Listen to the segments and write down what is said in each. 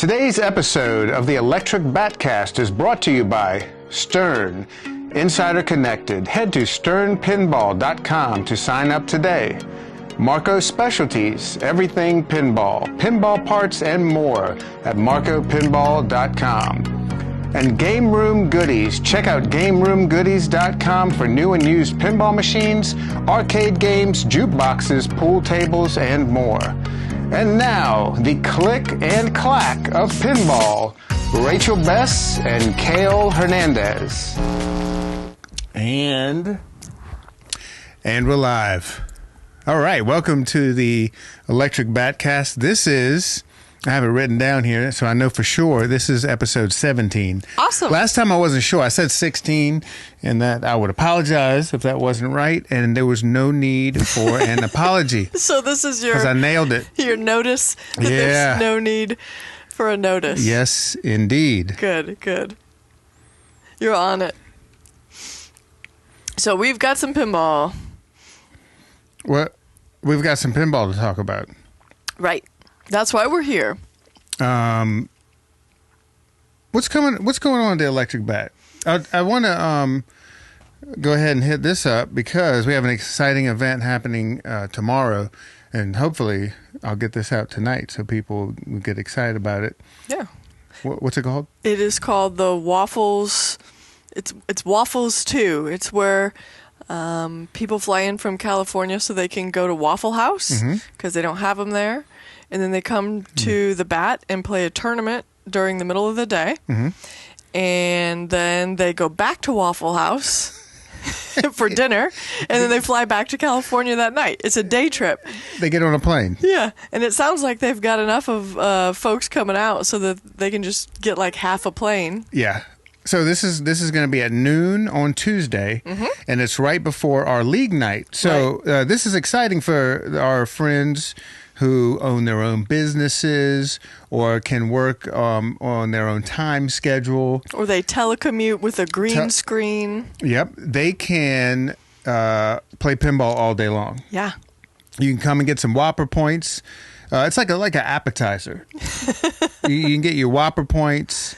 Today's episode of the Electric Batcast is brought to you by Stern. Insider Connected. Head to sternpinball.com to sign up today. Marco Specialties, everything pinball, pinball parts and more at marcopinball.com. And Game Room Goodies. Check out GameRoomGoodies.com for new and used pinball machines, arcade games, jukeboxes, pool tables, and more. And now, the click and clack of pinball, Rachel Bess and Cale Hernandez. And we're live. All right, welcome to the Electric Batcast. This is, I have it written down here, so I know for sure, this is episode 17. Awesome. Last time I wasn't sure. I said 16, and that I would apologize if that wasn't right, and there was no need for an apology. So this is your... Because I nailed it. Your notice. Yeah. There's no need for a notice. Yes, indeed. Good, good. You're on it. So we've got some pinball. Well, we've got some pinball to talk about. Right. That's why we're here. What's going on at the Electric Bat? I want to go ahead and hit this up because we have an exciting event happening tomorrow, and hopefully I'll get this out tonight so people will get excited about it. Yeah. What's it called? It is called the Waffles. It's Waffles 2. It's where people fly in from California so they can go to Waffle House because they don't have them there. And then they come to the Bat and play a tournament during the middle of the day. And then they go back to Waffle House for dinner. And then they fly back to California that night. It's a day trip. They get on a plane. Yeah. And it sounds like they've got enough of folks coming out so that they can just get like half a plane. Yeah. So this is going to be at noon on Tuesday, and it's right before our league night. So this is exciting for our friends who own their own businesses or can work on their own time schedule. Or they telecommute with a green screen. Yep. They can play pinball all day long. Yeah. You can come and get some Whopper points. It's like an appetizer. You can get your Whopper points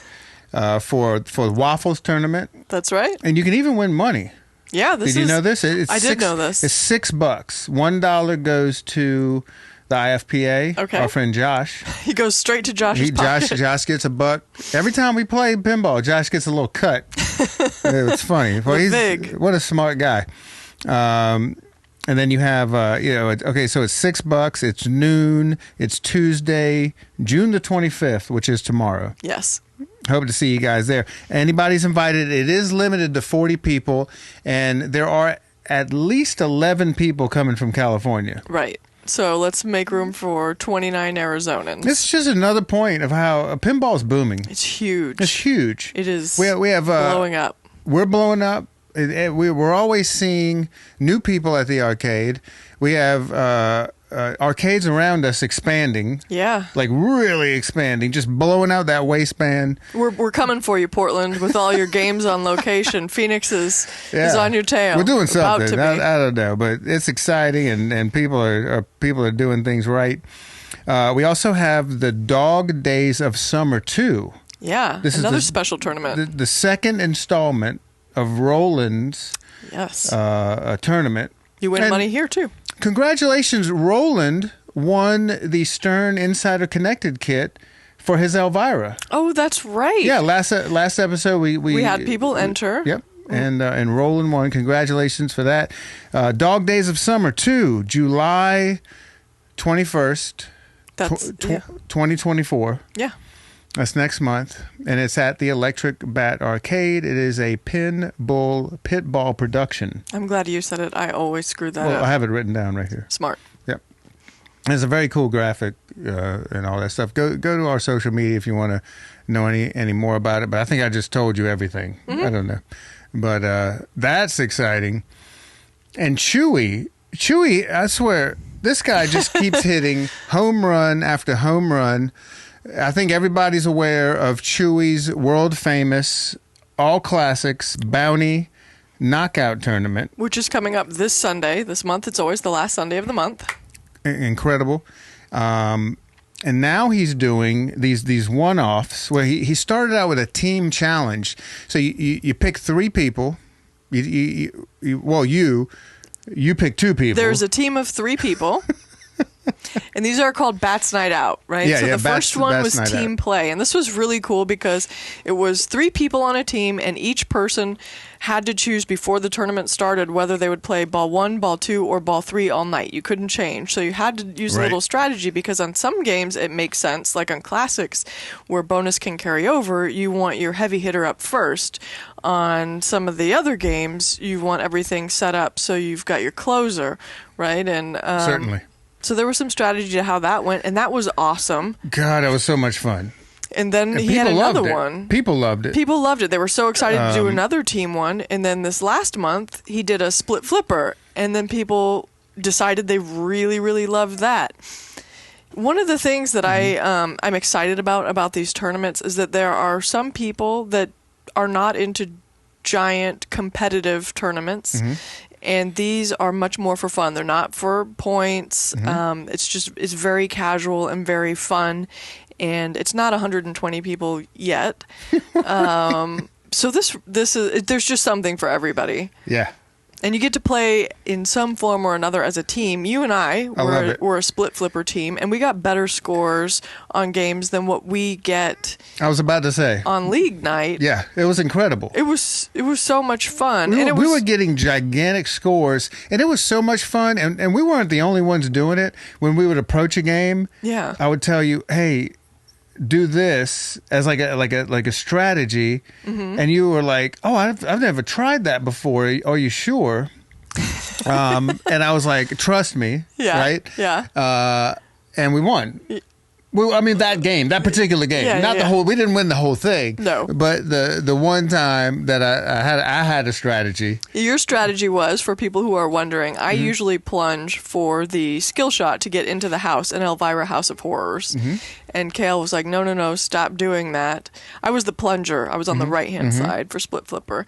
for the Waffles tournament. That's right. And you can even win money. Yeah. Did you know this? I did know this. It's $6. $1 goes to the IFPA. Okay. Our friend Josh. He goes straight to Josh's pocket. Josh gets $1. Every time we play pinball, Josh gets a little cut. It's funny. Well, he's big. What a smart guy. And then you have, okay, so it's $6. It's noon. It's Tuesday, June the 25th, which is tomorrow. Yes. Hope to see you guys there. Anybody's invited. It is limited to 40 people, and there are at least 11 people coming from California. Right. So let's make room for 29 Arizonans. It's just another point of how pinball is booming. It's huge. It's huge. It is we have, blowing up. We're blowing up. We're always seeing new people at the arcade. We have arcades around us expanding. Yeah. Like really expanding, just blowing out that waistband. We're coming for you, Portland, with all your games on location. Phoenix is on your tail. We're doing something. About to be. I don't know, but it's exciting, and people are doing things right. We also have the Dog Days of Summer 2. Yeah, this another is special tournament. The second installment of Roland's tournament. You win money here, too. Congratulations, Roland won the Stern Insider Connected kit for his Elvira. Oh, that's right. Yeah, last episode we had people enter. Yep, and Roland won. Congratulations for that. Dog Days of Summer 2, July 21st, 2024. Yeah. That's next month, and it's at the Electric Bat Arcade. It is a pitball production. I'm glad you said it. I always screw that up. I have it written down right here. Smart. Yep. It's a very cool graphic and all that stuff. Go to our social media if you want to know any more about it. But I think I just told you everything. I don't know, but that's exciting. And Chewy, I swear, this guy just keeps hitting home run after home run. I think everybody's aware of Chewy's world-famous All Classics Bounty Knockout Tournament. Which is coming up this Sunday. This month, it's always the last Sunday of the month. Incredible. And now he's doing these one-offs where he started out with a team challenge. So you pick 3 people. You pick 2 people. There's a team of 3 people. And these are called Bats Night Out, right? Yeah, so yeah, the first one was Bats Night team Out. play. And this was really cool because it was 3 people on a team, and each person had to choose before the tournament started whether they would play ball 1, ball 2, or ball 3 all night. You couldn't change. So you had to use a little strategy, because on some games it makes sense, like on classics where bonus can carry over, you want your heavy hitter up first. On some of the other games, you want everything set up so you've got your closer, right? And Certainly. so there was some strategy to how that went, and that was awesome. God, that was so much fun. And then And he had people loved another it. one. People loved it. People loved it. They were so excited to do another team one. And then this last month, he did a split flipper. And then people decided they really, really loved that. One of the things that I'm excited about these tournaments is that there are some people that are not into giant competitive tournaments. And these are much more for fun. They're not for points. It's very casual and very fun. And it's not 120 people yet. So this is, there's just something for everybody. Yeah. And you get to play in some form or another as a team. You and I were a split flipper team, and we got better scores on games than what we get. I was about to say on league night. Yeah, it was incredible. It was we much fun. We and we were getting gigantic scores, and it was so much fun. And we weren't the only ones doing it. When we would approach a game, yeah, I would tell you, hey, do this as like a strategy, and you were like, oh, I've never tried that before. Are you sure? And I was like, trust me, yeah, right? Yeah. And we won. Well, I mean that particular game, not the whole. We didn't win the whole thing. No, but the one time that I had a strategy. Your strategy was, for people who are wondering, I usually plunge for the skill shot to get into the house in Elvira House of Horrors, and Cale was like, no, stop doing that. I was the plunger. I was on the right hand side for split flipper,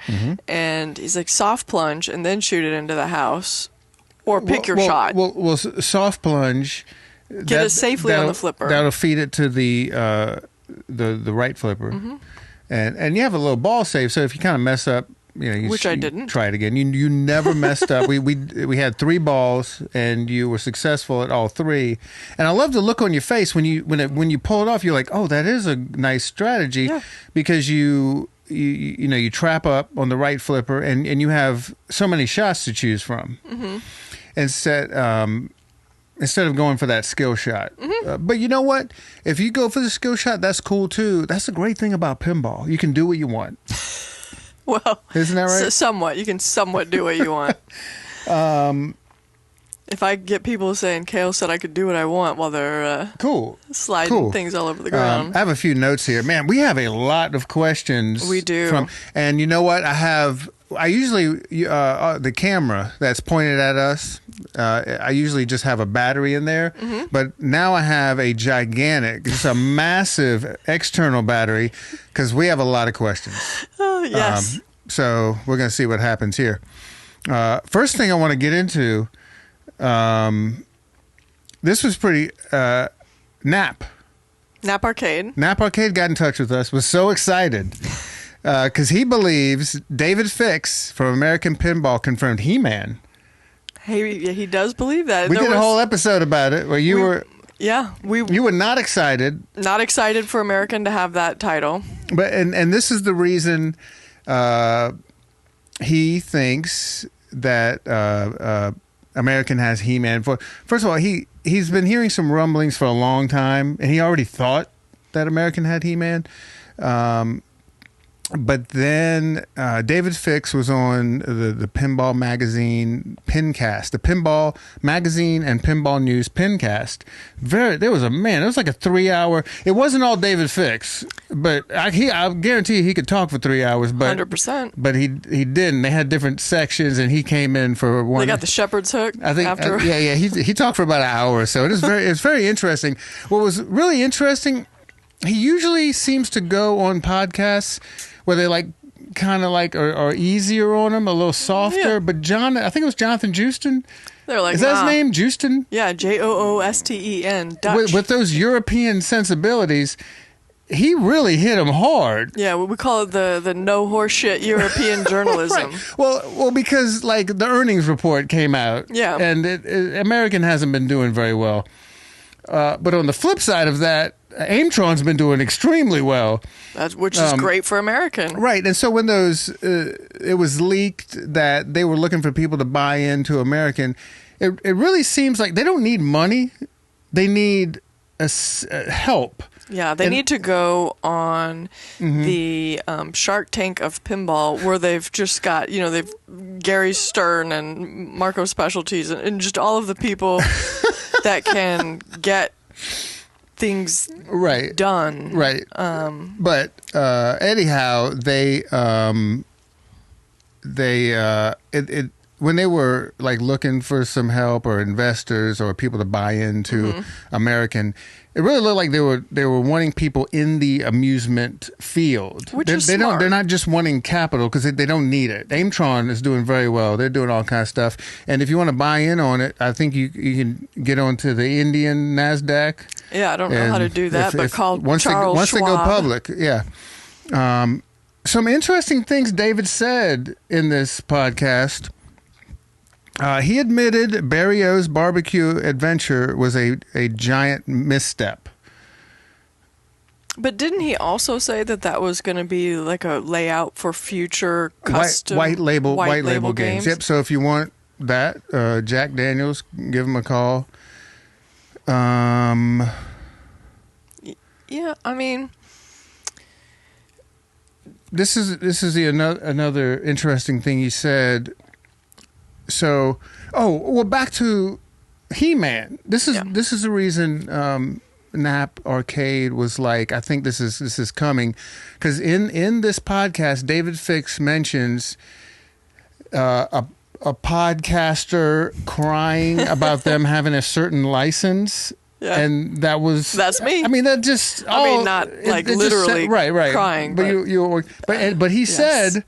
and he's like, soft plunge and then shoot it into the house, or pick your shot. Well, soft plunge. Get it safely on the flipper. That'll feed it to the right flipper, and you have a little ball save. So if you kind of mess up, which I didn't, try it again. You never messed up. We had 3 balls, and you were successful at all 3. And I love the look on your face when you pull it off. You're like, oh, that is a nice strategy, because you trap up on the right flipper, and you have so many shots to choose from. Instead of going for that skill shot. But you know what? If you go for the skill shot, that's cool too. That's the great thing about pinball. You can do what you want. Well, isn't that right? Somewhat. You can somewhat do what you want. If I get people saying, Cale said I could do what I want while they're sliding things all over the ground. I have a few notes here. Man, we have a lot of questions. We do. And you know what? I usually, the camera that's pointed at us, I usually just have a battery in there. But now I have a gigantic, just a massive external battery, because we have a lot of questions. Oh, yes. So we're going to see what happens here. First thing I want to get into, this was pretty, Nap Arcade got in touch with us, was so excited. Because he believes David Fix from American Pinball confirmed He-Man. He does believe that. We did a whole episode about it where you were not excited. Not excited for American to have that title. But and this is the reason he thinks that American has He-Man. First of all, he's been hearing some rumblings for a long time, and he already thought that American had He-Man. But then David Fix was on the Pinball Magazine Pincast, the Pinball Magazine and Pinball News Pincast. It was like a 3-hour. It wasn't all David Fix, but I guarantee he could talk for 3 hours. But 100%. But he didn't. They had different sections, and he came in for one. They got the shepherd's hook. I think. After. Yeah. He talked for about an hour or so. It's very interesting. What was really interesting, he usually seems to go on podcasts where they are easier on him, a little softer. Yeah. But I think it was Jonathan Justin, They're like, is that nah. his name, Justin? Yeah, Joosten. Dutch. With those European sensibilities, he really hit him hard. Yeah, we call it the no horseshit European journalism. Right. Well, because like the earnings report came out, Yeah, and American hasn't been doing very well. But on the flip side of that, Aimtron's been doing extremely well, which is great for American. Right. And so when those it was leaked that they were looking for people to buy into American, it really seems like they don't need money; they need help. Yeah, they need to go on the Shark Tank of pinball, where they've just got, they've Gary Stern and Marco Specialties and just all of the people that can get things done. Right. But anyhow, when they were like looking for some help or investors or people to buy into American, it really looked like they were wanting people in the amusement field. Which is smart. They're not just wanting capital because they don't need it. Aimtron is doing very well. They're doing all kinds of stuff. And if you want to buy in on it, I think you can get onto the Indian NASDAQ. Yeah, I don't know how to do that, but call once Charles they go public, yeah. Some interesting things David said in this podcast. He admitted Barrio's barbecue adventure was a giant misstep. But didn't he also say that was going to be like a layout for future custom white label games? Yep. So if you want that, Jack Daniels, give him a call. Yeah, I mean, this is another interesting thing he said. So, back to He-Man. This is the reason Nap Arcade was like, I think this is coming, because in this podcast, David Fix mentions a podcaster crying about them having a certain license. Yeah. And that's me. I mean, that just. Not like literally right. crying. But he said,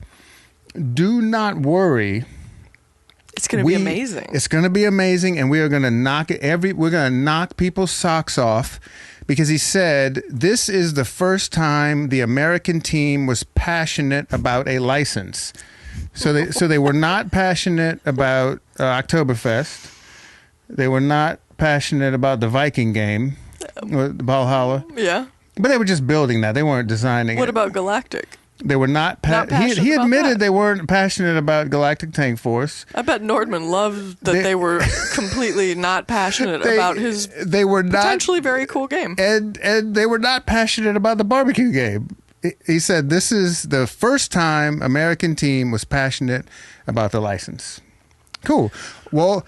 "Do not worry. It's going to be amazing. It's going to be amazing, and we are going to we're going to knock people's socks off." Because he said, this is the first time the American team was passionate about a license. So they were not passionate about Oktoberfest. They were not passionate about the Viking game, Valhalla. Yeah. But they were just building that. They weren't designing it. What about Galactic? They were not passionate. He admitted they weren't passionate about Galactic Tank Force. I bet Nordman loved that they were completely not passionate about his potentially very cool game. And they were not passionate about the barbecue game. He said this is the first time American team was passionate about the license. Cool. Well,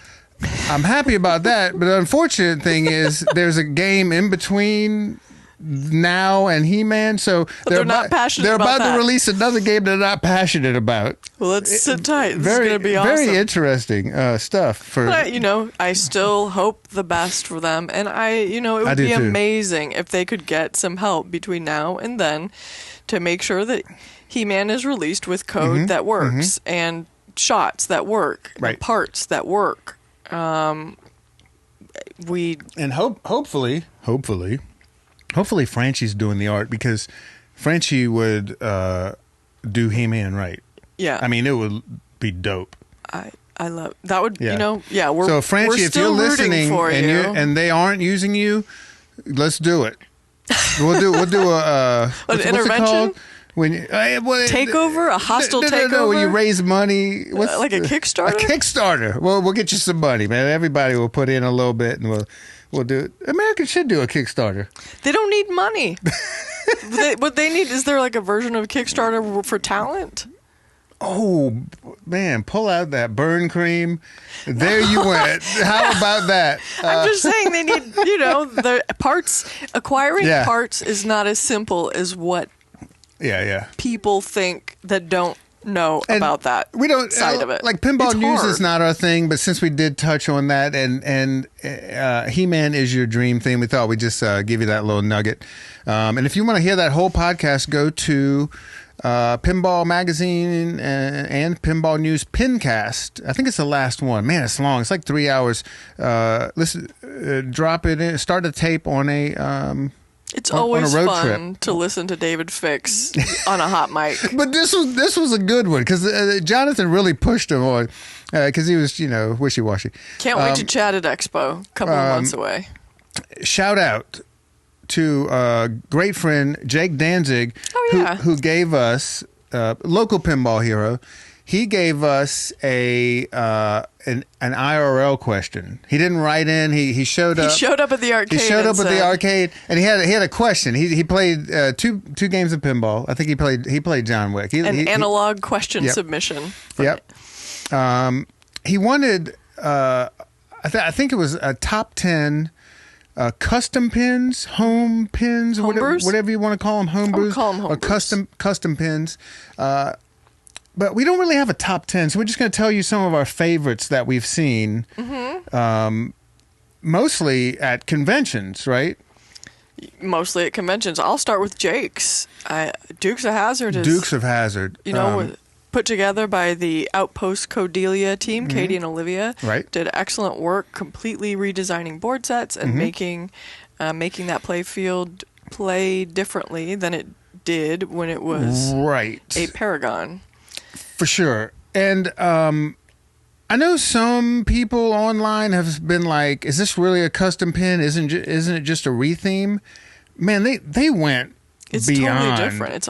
I'm happy about that, but the unfortunate thing is there's a game in between now and He-Man, so they're not passionate about that. They're about to release another game they're not passionate about. Well, let's sit tight. This is going to be awesome. Very interesting stuff. But I still hope the best for them, and it would be amazing if they could get some help between now and then to make sure that He-Man is released with code that works and shots that work, and parts that work. Hopefully Frenchie's doing the art, because Frenchie would do He-Man right. Yeah. I mean, it would be dope. I love that. Would so Frenchie, if you're listening and they aren't using you, let's do it. We'll do a an intervention. It called? When takeover, a hostile takeover. No, when you raise money, like a Kickstarter. A Kickstarter. Well, we'll get you some money, man. Everybody will put in a little bit, and we'll do it. Americans should do a Kickstarter. They don't need money. What they need is there like a version of Kickstarter for talent? Oh man, pull out that burn cream. There you went. How about that? I'm just saying they need, the parts. Acquiring parts is not as simple as what people think that don't know about that we don't side of it. Like pinball It's news hard. is not our thing, but since we did touch on that, and He-Man is your dream theme, we thought we'd just give you that little nugget. And if you want to hear that whole podcast, go to Pinball Magazine and Pinball News Pincast. I think it's the last one. Man, it's long. It's like 3 hours. Listen, drop it in. Start a tape on a. It's on always a road fun trip. to listen to David Fix on a hot mic. But this was a good one because Jonathan really pushed him on because he was wishy-washy. Can't wait to chat at Expo. A couple of months away. Shout out to great friend Jake Danzig, Oh, yeah. who gave us local pinball hero. He gave us an IRL question. He didn't write in. He showed up. He showed up at the arcade. He showed up and at the said- arcade, and he had a question. He played two games of pinball. I think he played John Wick. An analog question Yep. submission. Yep. He wanted. I think it was a top 10 custom pins, home pins, Home-brews? whatever you want to call them, home I would brews, call 'em or home-brews. custom pins. But we don't really have a top 10, so we're just going to tell you some of our favorites that we've seen, mostly at conventions, right? Mostly at conventions. I'll start with Jake's. Dukes of Hazzard is Dukes of Hazzard. put together by the Outpost Cordelia team, Katie and Olivia. Right. Did excellent work, completely redesigning board sets and making that play field play differently than it did when it was right. a Paragon. For sure. And I know some people online have been like, is this really a custom pin? Isn't it just a retheme? Man, they went It's beyond. totally different. It's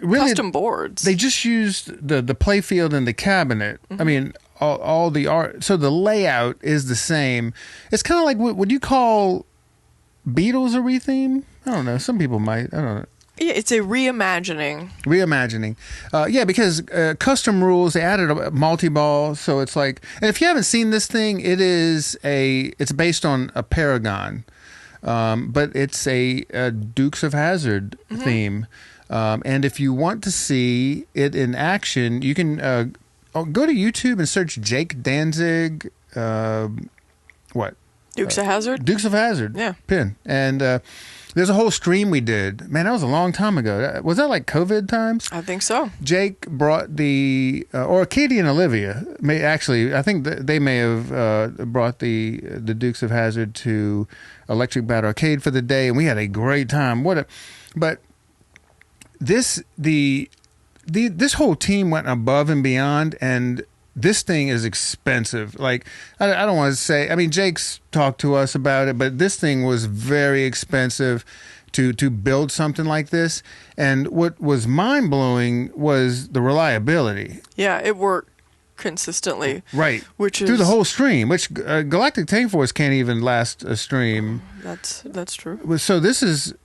Really, custom boards. They just used the play field and the cabinet. I mean, all the art. So the layout is the same. It's kind of like, would you call Beatles a retheme? I don't know. Some people might. I don't know. Yeah, it's a reimagining. Yeah, because custom rules, they added a multi-ball, so it's like, and if you haven't seen this thing, it's based on a Paragon, but it's a Dukes of Hazzard theme, and if you want to see it in action, you can go to YouTube and search Jake Danzig, Dukes of Hazzard? Dukes of Hazzard Yeah. pin, and there's a whole stream we did. Man, that was a long time ago. Was that like COVID times? I think so. Jake brought or Katie and Olivia I think they may have brought the Dukes of Hazzard to Electric Bat Arcade for the day, and we had a great time. But this whole team went above and beyond, and this thing is expensive. Like, I don't want to say, I mean, Jake's talked to us about it, but this thing was very expensive to build something like this. And what was mind blowing was the reliability. Yeah, it worked consistently. Right. Which is through the whole stream, which Galactic Tank Force can't even last a stream. That's true. So this is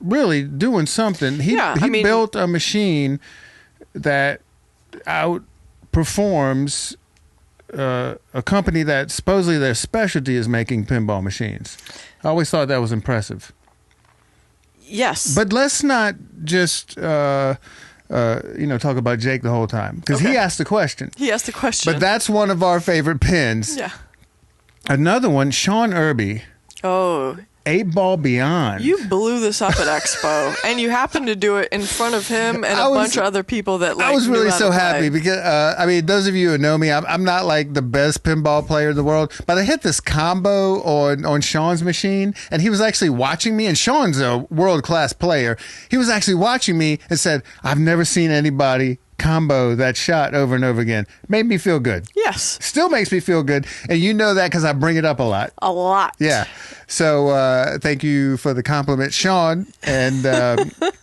really doing something. He built a machine that outperforms a company that supposedly their specialty is making pinball machines. I always thought that was impressive. Yes. But let's not just talk about Jake the whole time, because he asked the question. He asked the question. But that's one of our favorite pins. Yeah. Another one, Sean Irby. Oh. 8-Ball Beyond. You blew this up at Expo, and you happened to do it in front of him and a bunch of other people that I was really so happy play. because those of you who know me, I'm not like the best pinball player in the world, but I hit this combo on Sean's machine, and he was actually watching me. And Sean's a world-class player. He was actually watching me and said, "I've never seen anybody combo that shot over and over again." Made me feel good. Yes. Still makes me feel good, and you know that because I bring it up a lot. A lot. Yeah. So thank you for the compliment, Sean. And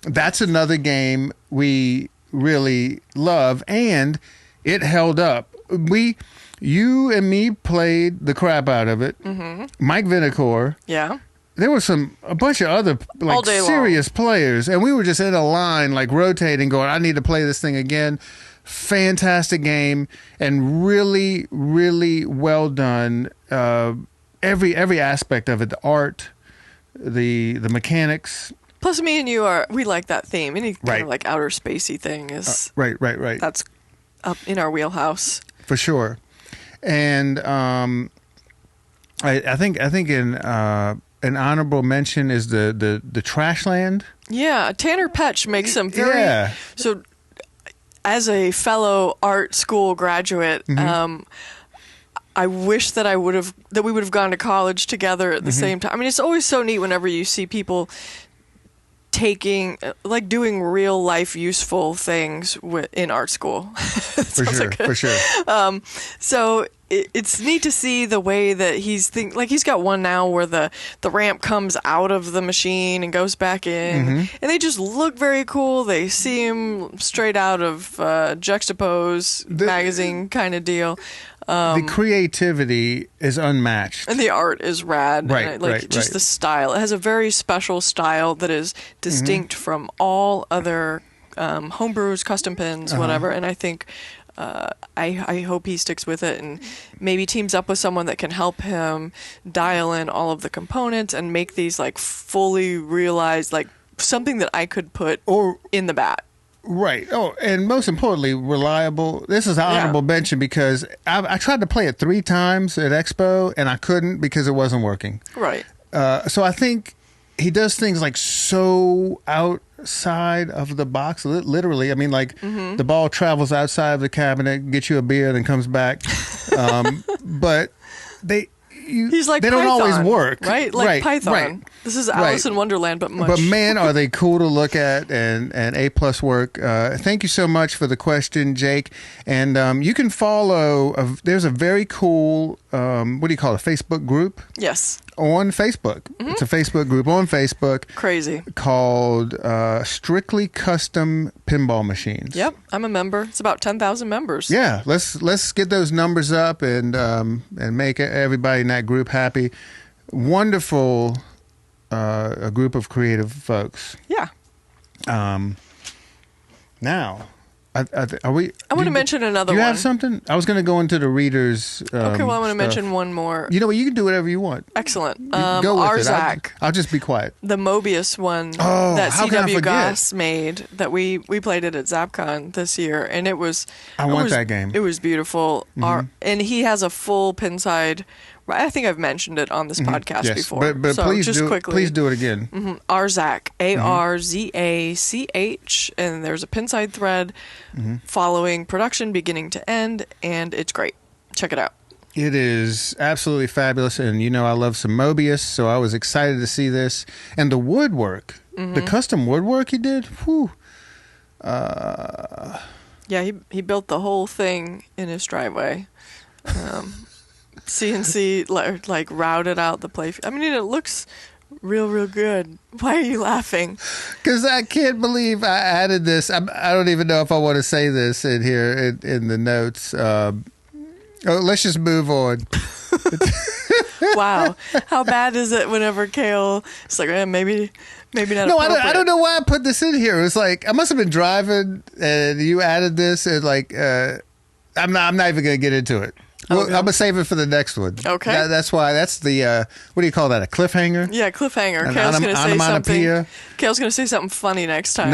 that's another game we really love, and it held up. You and me played the crap out of it. Mm-hmm. Mike Vinicor. Yeah. There was a bunch of other All day serious players, and we were just in a line, like rotating, going, "I need to play this thing again." Fantastic game, and really, really well done. Every aspect of it, the art, the mechanics. Plus, me and you we like that theme. Any kind Right. of like outer spacey thing is Right. that's up in our wheelhouse. For sure. And I think in an honorable mention is the Trashland. Yeah, Tanner Petch makes some very so. As a fellow art school graduate, I wish that we would have gone to college together at the same time. I mean, it's always so neat whenever you see people doing real life useful things in art school. For sure. So it's neat to see the way that he's got one now where the ramp comes out of the machine and goes back in, and they just look very cool. They seem straight out of Juxtapose magazine kind of deal. The creativity is unmatched. And the art is rad. Right, the style. It has a very special style that is distinct from all other homebrews, custom pins, whatever. And I think I hope he sticks with it and maybe teams up with someone that can help him dial in all of the components and make these like fully realized, like something that I could put in the bat. Right. Oh, and most importantly, reliable. This is an honorable mention because I tried to play it 3 times at Expo and I couldn't because it wasn't working. Right. So I think he does things like so outside of the box, literally. I mean, like the ball travels outside of the cabinet, gets you a beer, then comes back. But they don't Python, always work. Right? Like Python. Right. This is Alice in Wonderland, but much. But man, are they cool to look at and A+ work. Thank you so much for the question, Jake. And you can follow, there's a very cool, what do you call it, Facebook group? Yes. On Facebook. It's a Facebook group on Facebook. Crazy. Called Strictly Custom Pinball Machines. Yep, I'm a member. It's about 10,000 members. Yeah, let's get those numbers up and make everybody in that group happy. Wonderful a group of creative folks. Yeah. Now, are we? I want to mention another one. Do you have something? I was going to go into the readers. Okay, well, I want to mention one more. You know what? You can do whatever you want. Excellent. Go with Arzak. I'll just be quiet. The Mobius one that CW Goss made that we played it at ZapCon this year, and it was. I want that game. It was beautiful. And he has a full pinside. I think I've mentioned it on this podcast before. But so please, just quickly, please do it again. Arzak, Arzach, and there's a pinside thread following production beginning to end, and it's great. Check it out. It is absolutely fabulous, and you know I love some Mobius, so I was excited to see this. And the woodwork, the custom woodwork he did, whew. Yeah, he built the whole thing in his driveway. CNC like routed out the play. I mean, it looks real good. Why are you laughing? Because I can't believe I added this. I don't even know if I want to say this in here in the notes. Let's just move on. Wow, how bad is it whenever Cale? It's like maybe not. No, I don't know why I put this in here. It was like I must have been driving and you added this and like I'm not even going to get into it. Well, I'm gonna save it for the next one. Okay, that's why. That's the what do you call that? A cliffhanger? Yeah, cliffhanger. Cale's gonna say something. Cale's gonna say something funny next time.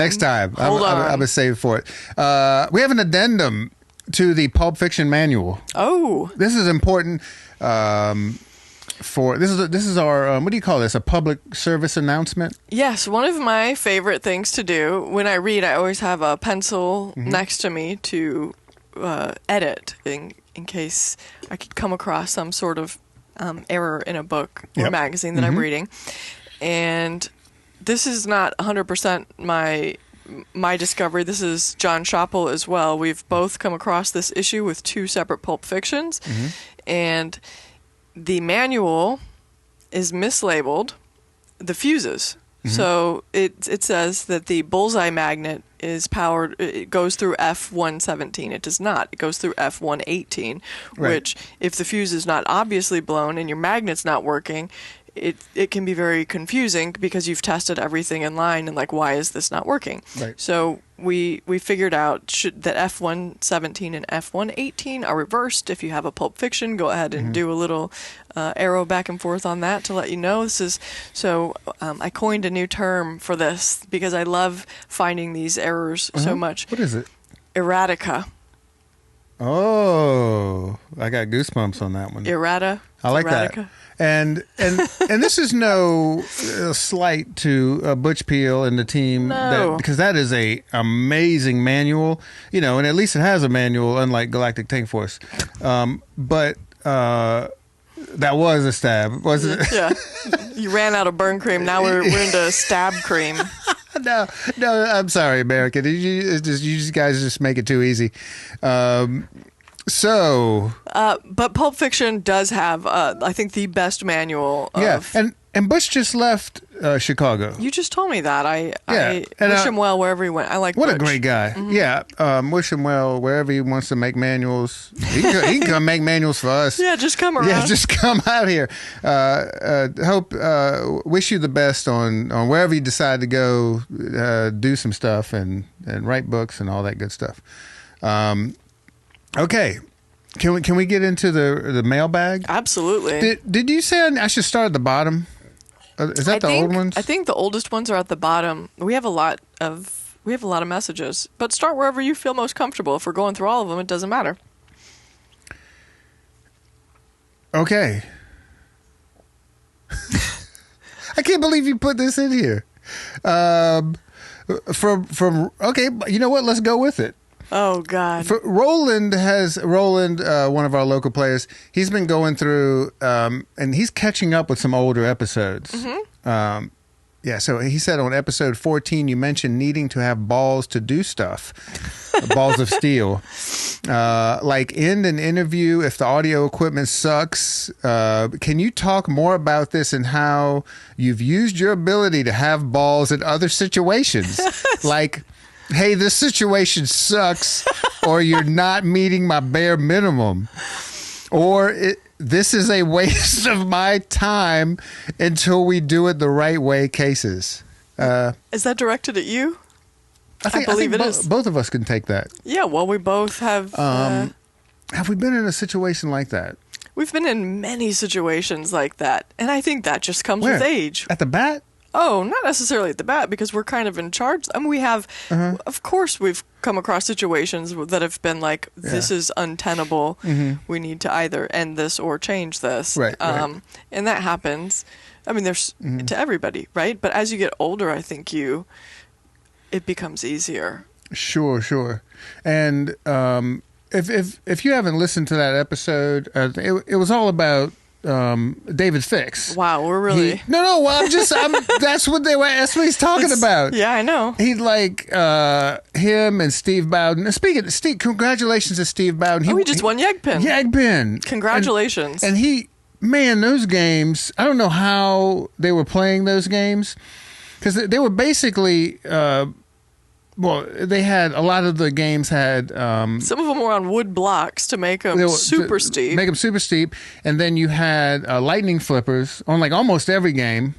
Hold on. I'm gonna save it for it. We have an addendum to the Pulp Fiction manual. Oh, this is important. This is our what do you call this? A public service announcement? Yes, one of my favorite things to do when I read. I always have a pencil next to me to edit in case I could come across some sort of error in a book or magazine that I'm reading. And this is not 100% my discovery. This is John Schoppel as well. We've both come across this issue with 2 separate Pulp Fictions. And the manual is mislabeled the fuses. So it says that the bullseye magnet is powered, it goes through F117. It does not. It goes through F118, which if the fuse is not obviously blown and your magnet's not working, it can be very confusing because you've tested everything in line and like, why is this not working? Right. So we figured out that F117 and F118 are reversed. If you have a Pulp Fiction, go ahead and do a little arrow back and forth on that to let you know. This is I coined a new term for this because I love finding these errors so much. What is it? Erratica. Oh, I got goosebumps on that one. Errata. I like Erratica. that. And this is no slight to Butch Peel and the team, No. because that is a amazing manual, and at least it has a manual, unlike Galactic Tank Force. But that was a stab, wasn't it? Yeah. You ran out of burn cream. Now we're into stab cream. No, I'm sorry, America. You guys just make it too easy. But Pulp Fiction does have, I think, the best manual. And Bush just left Chicago. You just told me that. I and, wish him well wherever he went. I like what Butch. a great guy. Mm-hmm. Yeah, wish him well wherever he wants to make manuals. He can come make manuals for us. Yeah, just come around. Yeah, just come out here. Wish you the best on wherever you decide to go. Do some stuff and write books and all that good stuff. Okay. Can we get into the mailbag? Absolutely. Did you say I should start at the bottom? Is that old ones? I think the oldest ones are at the bottom. We have a lot of messages, but start wherever you feel most comfortable. If we're going through all of them, it doesn't matter. Okay. I can't believe you put this in here. From okay, you know what? Let's go with it. Oh God! Roland, one of our local players, he's been going through, and he's catching up with some older episodes. Mm-hmm. So he said on episode 14, you mentioned needing to have balls to do stuff, balls of steel, like end an interview if the audio equipment sucks. Can you talk more about this and how you've used your ability to have balls in other situations, like? Hey, this situation sucks, or you're not meeting my bare minimum, or this is a waste of my time until we do it the right way cases. Is that directed at you? I believe it is. Both of us can take that. Yeah, well, we both have. Have we been in a situation like that? We've been in many situations like that, and I think that just comes with age. At the bat? Oh, not necessarily at the bat, because we're kind of in charge. I mean, we have, of course, we've come across situations that have been like, this is untenable. Mm-hmm. We need to either end this or change this. Right. And that happens. I mean, there's to everybody, right? But as you get older, I think it becomes easier. Sure. And if you haven't listened to that episode, it was all about David Fix. Wow, we're really that's what he's talking about. Yeah, I know. He him and Steve Bowden. Speaking of Steve, congratulations to Steve Bowden. He just won Yegpin. Yegpin. Congratulations. And those games, I don't know how they were playing those games, because they were basically they had a lot of the games had some of them were on wood blocks to make them super steep. Make them super steep, and then you had lightning flippers on like almost every game,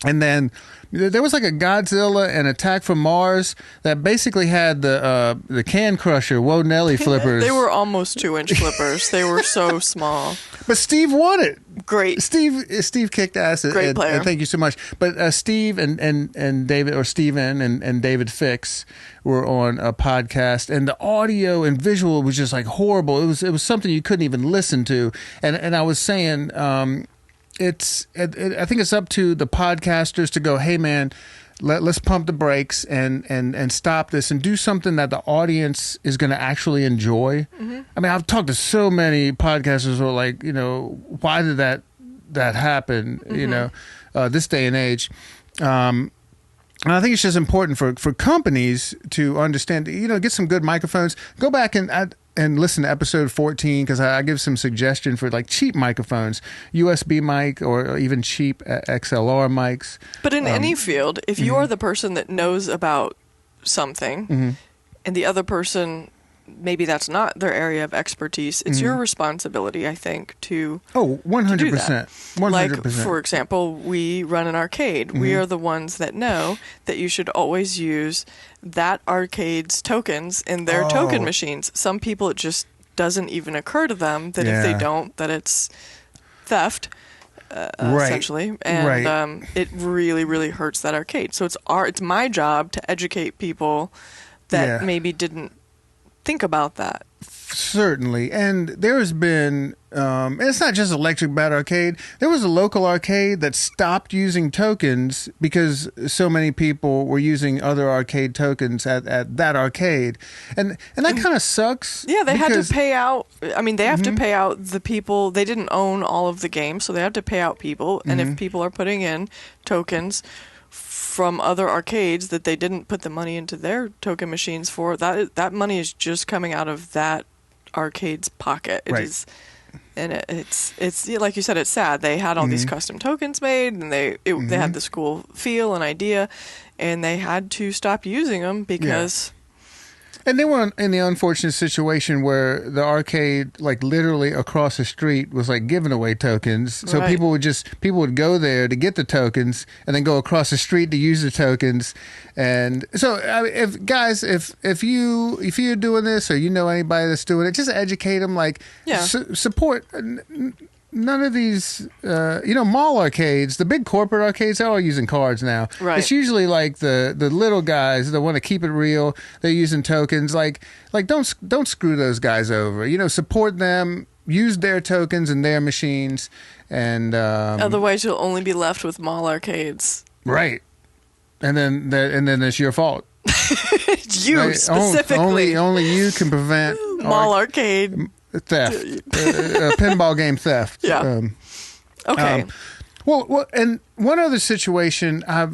and then there was like a Godzilla and Attack from Mars that basically had the Can Crusher Whoa Nelly flippers. They were almost 2-inch flippers. They were so small. But Steve won it. Great. Steve kicked ass. Great player. And thank you so much. But Steve and David, or Steven and David Fix were on a podcast, and the audio and visual was just like horrible. It was something you couldn't even listen to. And I was saying, I think it's up to the podcasters to go, hey man, let's pump the brakes and stop this and do something that the audience is going to actually enjoy. Mm-hmm. I mean, I've talked to so many podcasters who are like, why did that happen? Mm-hmm. This day and age. And I think it's just important for companies to understand, get some good microphones. Go back and listen to episode 14, because I give some suggestion for like cheap microphones, USB mic, or even cheap XLR mics. But in any field, if you are the person that knows about something, and the other person, maybe that's not their area of expertise, it's your responsibility, I think, to 100%. do that. 100%. Like, for example, we run an arcade. We are the ones that know that you should always use that arcade's tokens in their token machines. Some people, it just doesn't even occur to them that if they don't, that it's theft, essentially. And it really, really hurts that arcade. So it's my job to educate people that maybe didn't think about that. Certainly. And there has been, and it's not just Electric Bat Arcade. There was a local arcade that stopped using tokens because so many people were using other arcade tokens at that arcade. And that kind of sucks. Yeah, they had to pay out. I mean, they have to pay out the people. They didn't own all of the games, so they have to pay out people. And if people are putting in tokens from other arcades that they didn't put the money into their token machines for, that money is just coming out of that arcade's pocket. It is, and it's like you said, it's sad. They had all these custom tokens made, and they had this cool feel and idea, and they had to stop using them because. And they were in the unfortunate situation where the arcade, like literally across the street, was like giving away tokens. So people would go there to get the tokens and then go across the street to use the tokens. And so, if you're doing this or you know anybody that's doing it, just educate them. Like, support. None of these, mall arcades, the big corporate arcades, they're all using cards now. Right. It's usually like the little guys that want to keep it real. They're using tokens. Like don't screw those guys over. Support them. Use their tokens and their machines. And otherwise, you'll only be left with mall arcades. Right. And then it's your fault. You right? Specifically. Only you can prevent mall arcade theft, pinball game theft. Yeah. Okay. Well, and one other situation I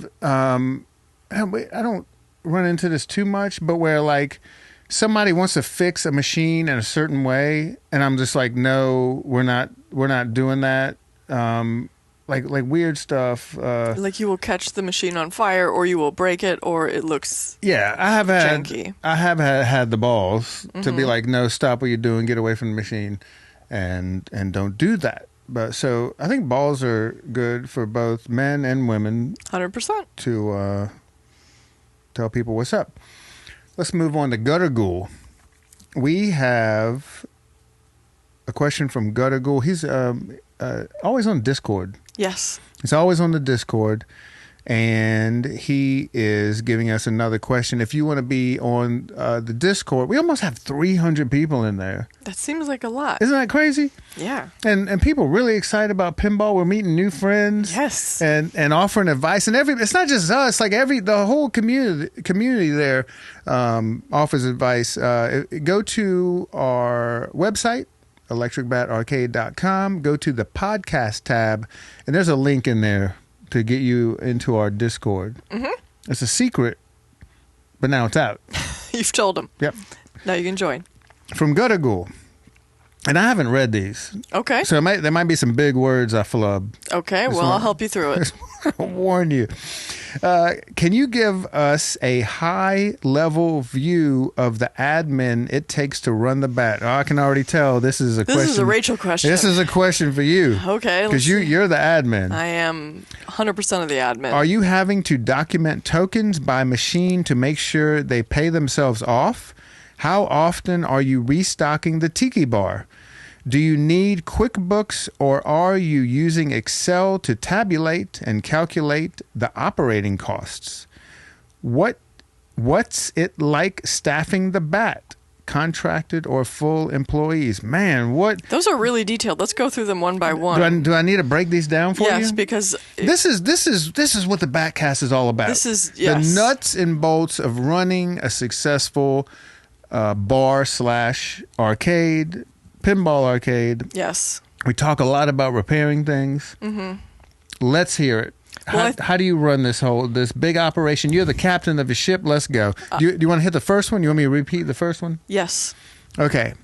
don't run into this too much, but where like somebody wants to fix a machine in a certain way, and I'm just like, no, we're not doing that. Like weird stuff. Like you will catch the machine on fire, or you will break it, or it looks janky. I have had the balls to be like, no, stop what you're doing, get away from the machine, and don't do that. But so I think balls are good for both men and women. 100%. To tell people what's up. Let's move on to Gutter Ghoul. We have a question from Gutter Ghoul. He's always on Discord. Yes. He's always on the Discord, and he is giving us another question. If you want to be on the Discord, we almost have 300 people in there. That seems like a lot. Isn't that crazy? Yeah. And people really excited about pinball. We're meeting new friends. Yes. And offering advice. And it's not just us. Like the whole community there offers advice. Go to our website, electricbatarcade.com. Go to the podcast tab, and there's a link in there to get you into our Discord. It's a secret, but now it's out. You've told them. Yep. Now you can join. From Gutter Ghoul. And I haven't read these. Okay. So there might be some big words I flub. Okay, I'll help you through it. I'll warn you. Can you give us a high-level view of the admin it takes to run the bat? Oh, I can already tell this is a question. This is a Rachel question. This is a question for you. Okay. Because you're the admin. I am 100% of the admin. Are you having to document tokens by machine to make sure they pay themselves off? How often are you restocking the Tiki Bar? Do you need QuickBooks, or are you using Excel to tabulate and calculate the operating costs? What's it like staffing the bat? Contracted or full employees? Man, what? Those are really detailed. Let's go through them one by one. Do I need to break these down for you? Yes, because this is what the Batcast is all about. This is the nuts and bolts of running a successful bar/arcade, pinball arcade. Yes. We talk a lot about repairing things. Let's hear it. How do you run this big operation? You're the captain of the ship. Let's go. Do you want to hit the first one? You want me to repeat the first one? Yes. Okay.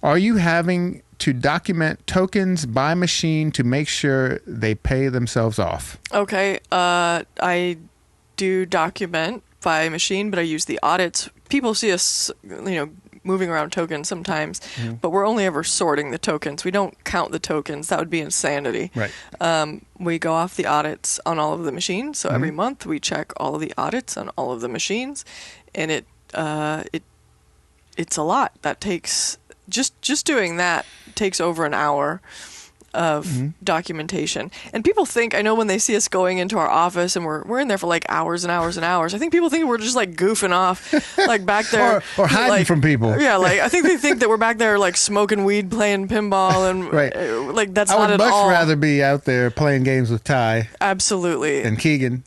Are you having to document tokens by machine to make sure they pay themselves off? Okay. I do document by machine, but I use the audits. People see us, moving around tokens sometimes, but we're only ever sorting the tokens. We don't count the tokens. That would be insanity. Right. We go off the audits on all of the machines. So every month we check all of the audits on all of the machines, and it's a lot. That takes just doing that takes over an hour. of documentation. And people think, I know when they see us going into our office and we're in there for like hours and hours and hours, I think people think we're just like goofing off, like back there. or hiding like, from people. Yeah, like I think they think that we're back there like smoking weed, playing pinball, and Right. like that's I not would at all. much rather be out there playing games with Ty Absolutely. and Keegan.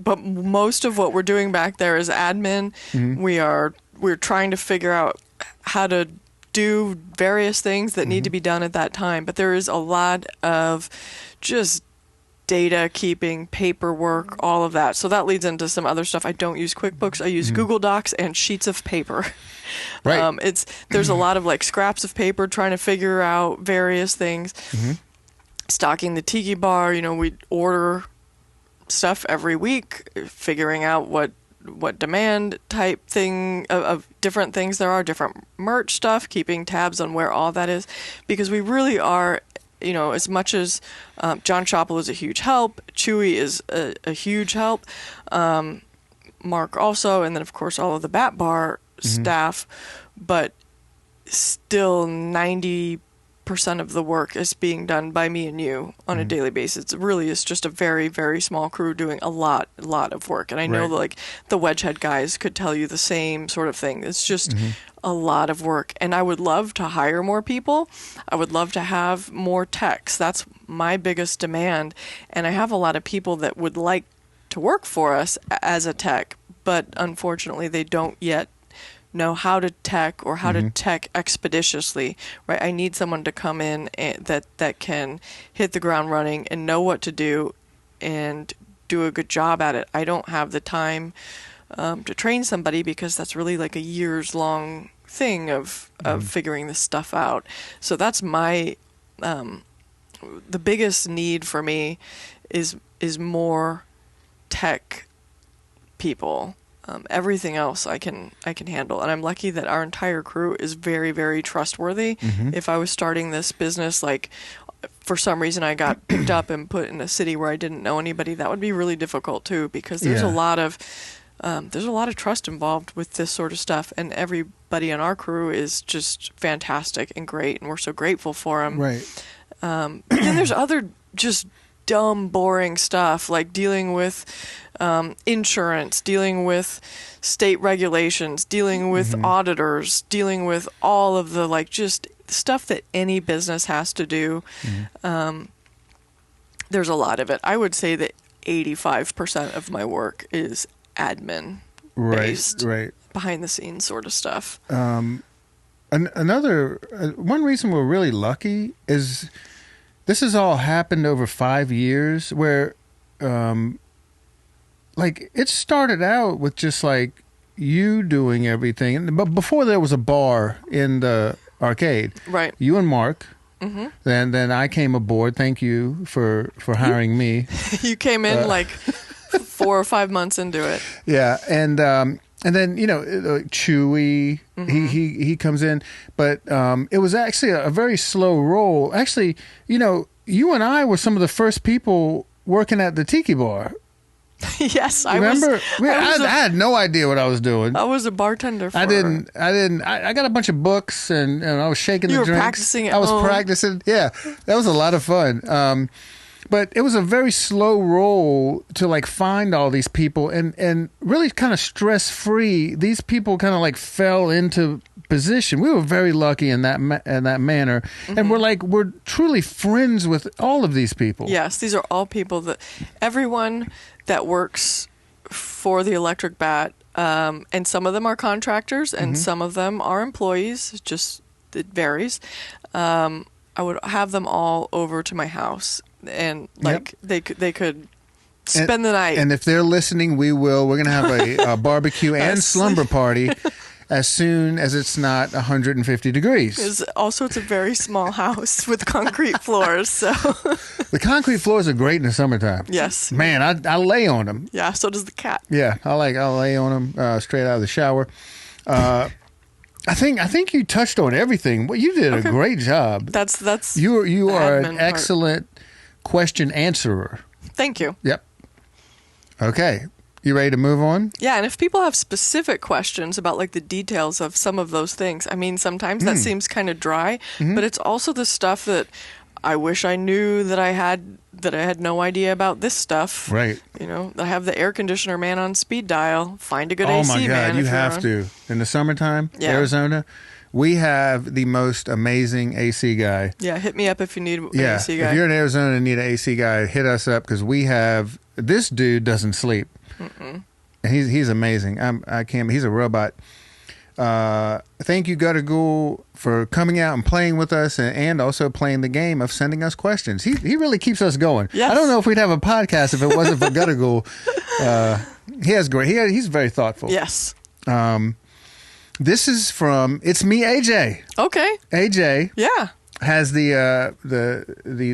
But most of what we're doing back there is admin. We're trying to figure out how to do various things that need to be done at that time. But there is a lot of just data keeping, paperwork, all of that. So that leads into some other stuff. I don't use QuickBooks. I use Google Docs and sheets of paper. Right. There's a lot of like scraps of paper trying to figure out various things. Stocking the tiki bar, we order stuff every week, figuring out what demand type thing of different things there are, different merch stuff, keeping tabs on where all that is, because we really are, as much as John Shoppel is a huge help, Chewy is a huge help, Mark also, and then of course all of the Bat Bar staff, but still 90% of the work is being done by me and you on a daily basis. It really is just a very, very small crew doing a lot of work. And I know that like the Wedgehead guys could tell you the same sort of thing. It's just a lot of work. And I would love to hire more people. I would love to have more techs. That's my biggest demand. And I have a lot of people that would like to work for us as a tech, but unfortunately they don't yet know how to tech or how to tech expeditiously, right? I need someone to come in that can hit the ground running and know what to do and do a good job at it. I don't have the time to train somebody because that's really like a years long thing of figuring this stuff out. So that's my the biggest need for me is more tech people. Everything else I can handle, and I'm lucky that our entire crew is very, very trustworthy. If I was starting this business, like for some reason I got picked up and put in a city where I didn't know anybody, that would be really difficult too, because there's a lot of trust involved with this sort of stuff, and everybody on our crew is just fantastic and great, and we're so grateful for them. Right. But then there's other just dumb, boring stuff like dealing with insurance, dealing with state regulations, dealing with auditors, dealing with all of the like just stuff that any business has to do. There's a lot of it. I would say that 85% of my work is admin based, right, behind the scenes sort of stuff. Another one reason we're really lucky is this has all happened over 5 years where like it started out with just like you doing everything, but before there was a bar in the arcade, right? You and Mark. Then I came aboard. Thank you for hiring me. You came in like 4 or 5 months into it. Yeah, and then Chewy, he comes in, but it was actually a very slow roll. Actually, you and I were some of the first people working at the Tiki Bar. Yes, I remember. I had no idea what I was doing. I was a bartender. I got a bunch of books and I was shaking you the were drinks. Practicing at I was home. practicing. Yeah, that was a lot of fun. But it was a very slow roll to like find all these people and really kind of stress free. These people kind of like fell into position. We were very lucky in that manner, and we're truly friends with all of these people. Yes, these are all people that everyone that works for the Electric Bat, and some of them are contractors and some of them are employees. Just it varies. I would have them all over to my house. And they could spend the night. And if they're listening, we're going to have a barbecue and slumber party as soon as it's not 150 degrees. It's a very small house with concrete floors. So the concrete floors are great in the summertime. Yes, man, I lay on them. Yeah, so does the cat. Yeah, I'll lay on them straight out of the shower. I think you touched on everything. Well, you did a great job. That's you are an excellent question answerer. Thank you. Yep. Okay. You ready to move on? Yeah, and if people have specific questions about like the details of some of those things, I mean, sometimes that seems kind of dry, but it's also the stuff that I wish I knew that I had no idea about this stuff. Right. You know, I have the air conditioner man on speed dial. Find a good Oh AC my man. God, you if you're have on. to. In the summertime, Yeah. Arizona, we have the most amazing AC guy. Yeah, hit me up if you need an Yeah, AC guy. if you're in Arizona and need an AC guy, hit us up because we have this dude doesn't sleep. And he's amazing. I can't. He's a robot. Thank you, Gutter Ghoul, for coming out and playing with us, and also playing the game of sending us questions. He really keeps us going. Yes. I don't know if we'd have a podcast if it wasn't for Gutter Ghoul. He has great. He's very thoughtful. Yes. This is from It's Me, AJ. Okay. AJ Yeah. has the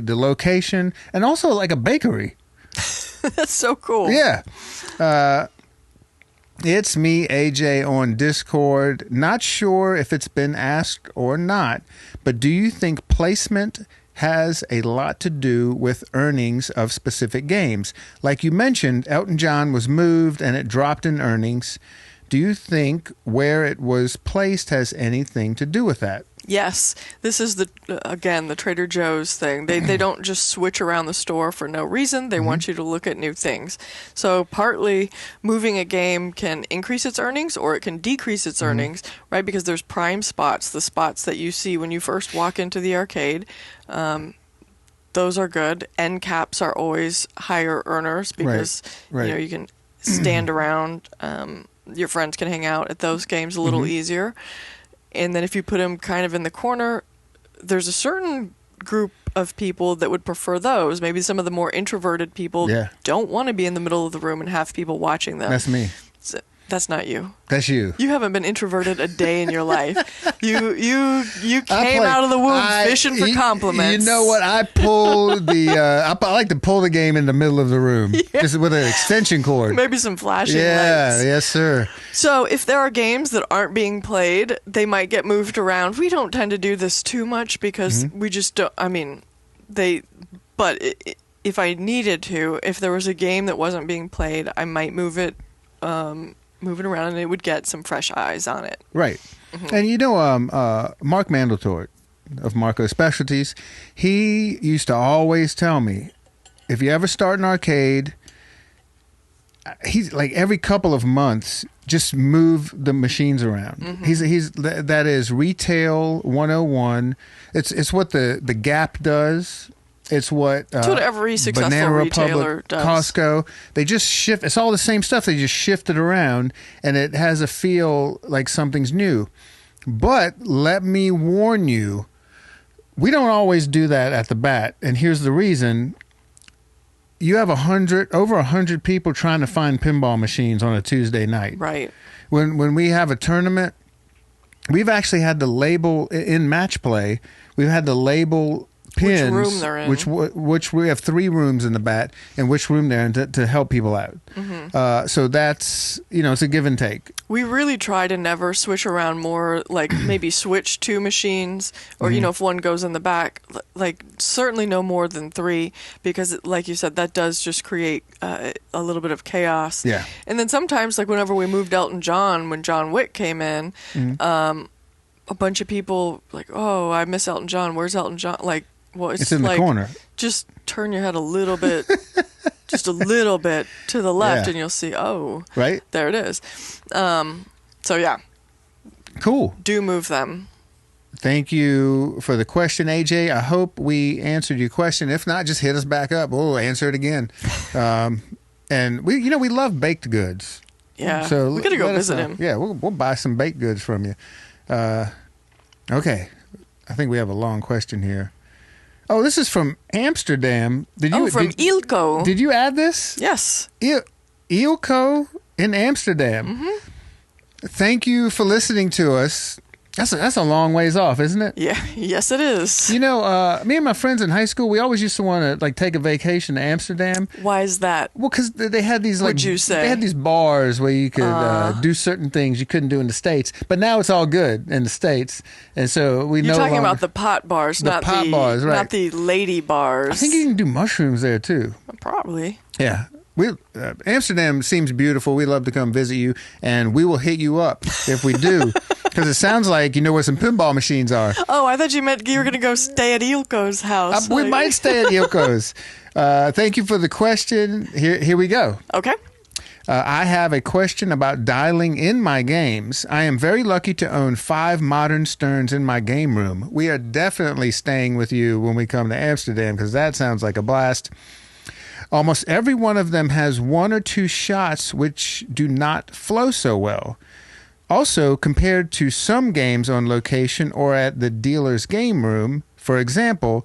location and also like a bakery. That's so cool. Yeah. It's me, AJ, on Discord. Not sure if it's been asked or not, but do you think placement has a lot to do with earnings of specific games? Like you mentioned, Elton John was moved and it dropped in earnings. Do you think where it was placed has anything to do with that? Yes, this is the Trader Joe's thing. They don't just switch around the store for no reason. They want you to look at new things. So partly moving a game can increase its earnings or it can decrease its earnings, right? Because there's prime spots, the spots that you see when you first walk into the arcade. Those are good. End caps are always higher earners because Right. you know you can stand around. Your friends can hang out at those games a little easier. And then if you put them kind of in the corner, there's a certain group of people that would prefer those. Maybe some of the more introverted people don't want to be in the middle of the room and have people watching them. That's me. That's not you. That's you. You haven't been introverted a day in your life. You came out of the womb fishing for compliments. You know what? I pulled I like to pull the game in the middle of the room, just with an extension cord. Maybe some flashing lights. lights. Yes, sir. So if there are games that aren't being played, they might get moved around. We don't tend to do this too much because we just don't. I mean, but if I needed to, if there was a game that wasn't being played, I might move it. Move it around and it would get some fresh eyes on it. Right. And you know, Mark Mandeltort of Marco Specialties, he used to always tell me, if you ever start an arcade, he's like every couple of months, just move the machines around. That is retail 101. It's what the Gap does. It's what every successful Banana retailer Republic, does. Costco, they just shift. It's all the same stuff. They just shift it around, and it has a feel like something's new. But let me warn you, we don't always do that at the bat. And here's the reason. You have over 100 people trying to find pinball machines on a Tuesday night. Right. When we have a tournament, we've actually had to label in match play. We've had to label pins, which room they're in, which we have 3 rooms in the bat, and which room they're in to help people out. So that's, it's a give and take. We really try to never switch around more, like maybe switch 2 machines, or if one goes in the back, like certainly no more than 3, because like you said, that does just create a little bit of chaos. Yeah. And then sometimes, like whenever we moved Elton John, when John Wick came in, a bunch of people like, oh, I miss Elton John. Where's Elton John? Like, well, it's in like, the corner. Just turn your head a little bit, just a little bit to the left, and you'll see. Oh, right there it is. So yeah, cool. Do move them. Thank you for the question, AJ. I hope we answered your question. If not, just hit us back up. We'll answer it again. And we love baked goods. Yeah, so we gotta go visit him. Yeah, we'll buy some baked goods from you. Okay, I think we have a long question here. Oh, this is from Amsterdam. From Ilko. Did you add this? Yes. Ilko in Amsterdam. Thank you for listening to us. That's a long ways off, isn't it? Yeah. Yes, it is. Me and my friends in high school, we always used to want to take a vacation to Amsterdam. Why is that? Well, because they had these What'd you say? They had these bars where you could do certain things you couldn't do in the States. But now it's all good in the States, and so we You're talking about the pot bars, not the lady bars. I think you can do mushrooms there too. Probably. Yeah. Amsterdam seems beautiful. We love to come visit you, and we will hit you up if we do. Because it sounds like you know where some pinball machines are. Oh, I thought you meant you were going to go stay at Ilko's house. We might stay at Ilko's. Thank you for the question. Here we go. Okay. I have a question about dialing in my games. I am very lucky to own 5 modern Sterns in my game room. We are definitely staying with you when we come to Amsterdam because that sounds like a blast. Almost every one of them has 1 or 2 shots which do not flow so well. Also, compared to some games on location or at the dealer's game room, for example,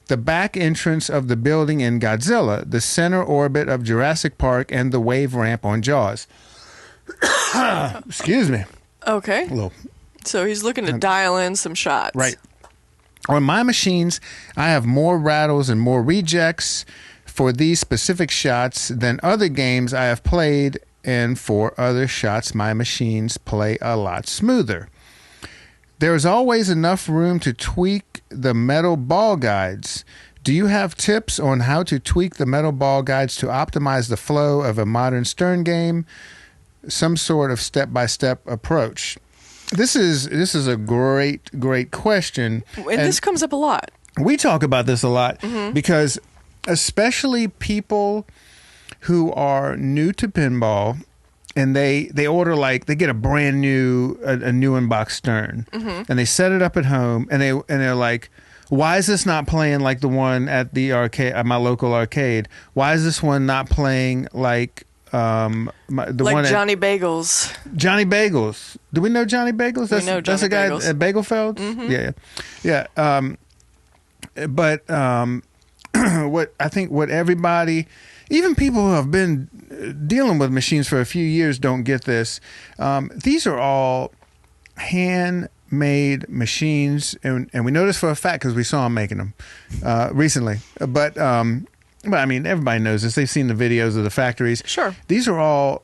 the back entrance of the building in Godzilla, the center orbit of Jurassic Park, and the wave ramp on Jaws. Excuse me. Okay. So he's looking to dial in some shots. Right. On my machines, I have more rattles and more rejects for these specific shots than other games I have played, and for other shots, my machines play a lot smoother. There is always enough room to tweak the metal ball guides. Do you have tips on how to tweak the metal ball guides to optimize the flow of a modern Stern game? Some sort of step-by-step approach. This is a great question. And this comes up a lot. We talk about this a lot because especially people who are new to pinball, and they order they get a brand new a new in-box Stern, and they set it up at home, and they're like, why is this not playing like the one at the arcade, at my local arcade? Why is this one not playing like one Johnny Bagels? Johnny Bagels. Do we know Johnny Bagels? We know Johnny that's the guy Bagels. at Bagelfelds. Yeah. But what everybody, even people who have been dealing with machines for a few years, don't get this. These are all handmade machines, and we know this for a fact because we saw them making them recently. But I mean, everybody knows this. They've seen the videos of the factories. Sure. These are all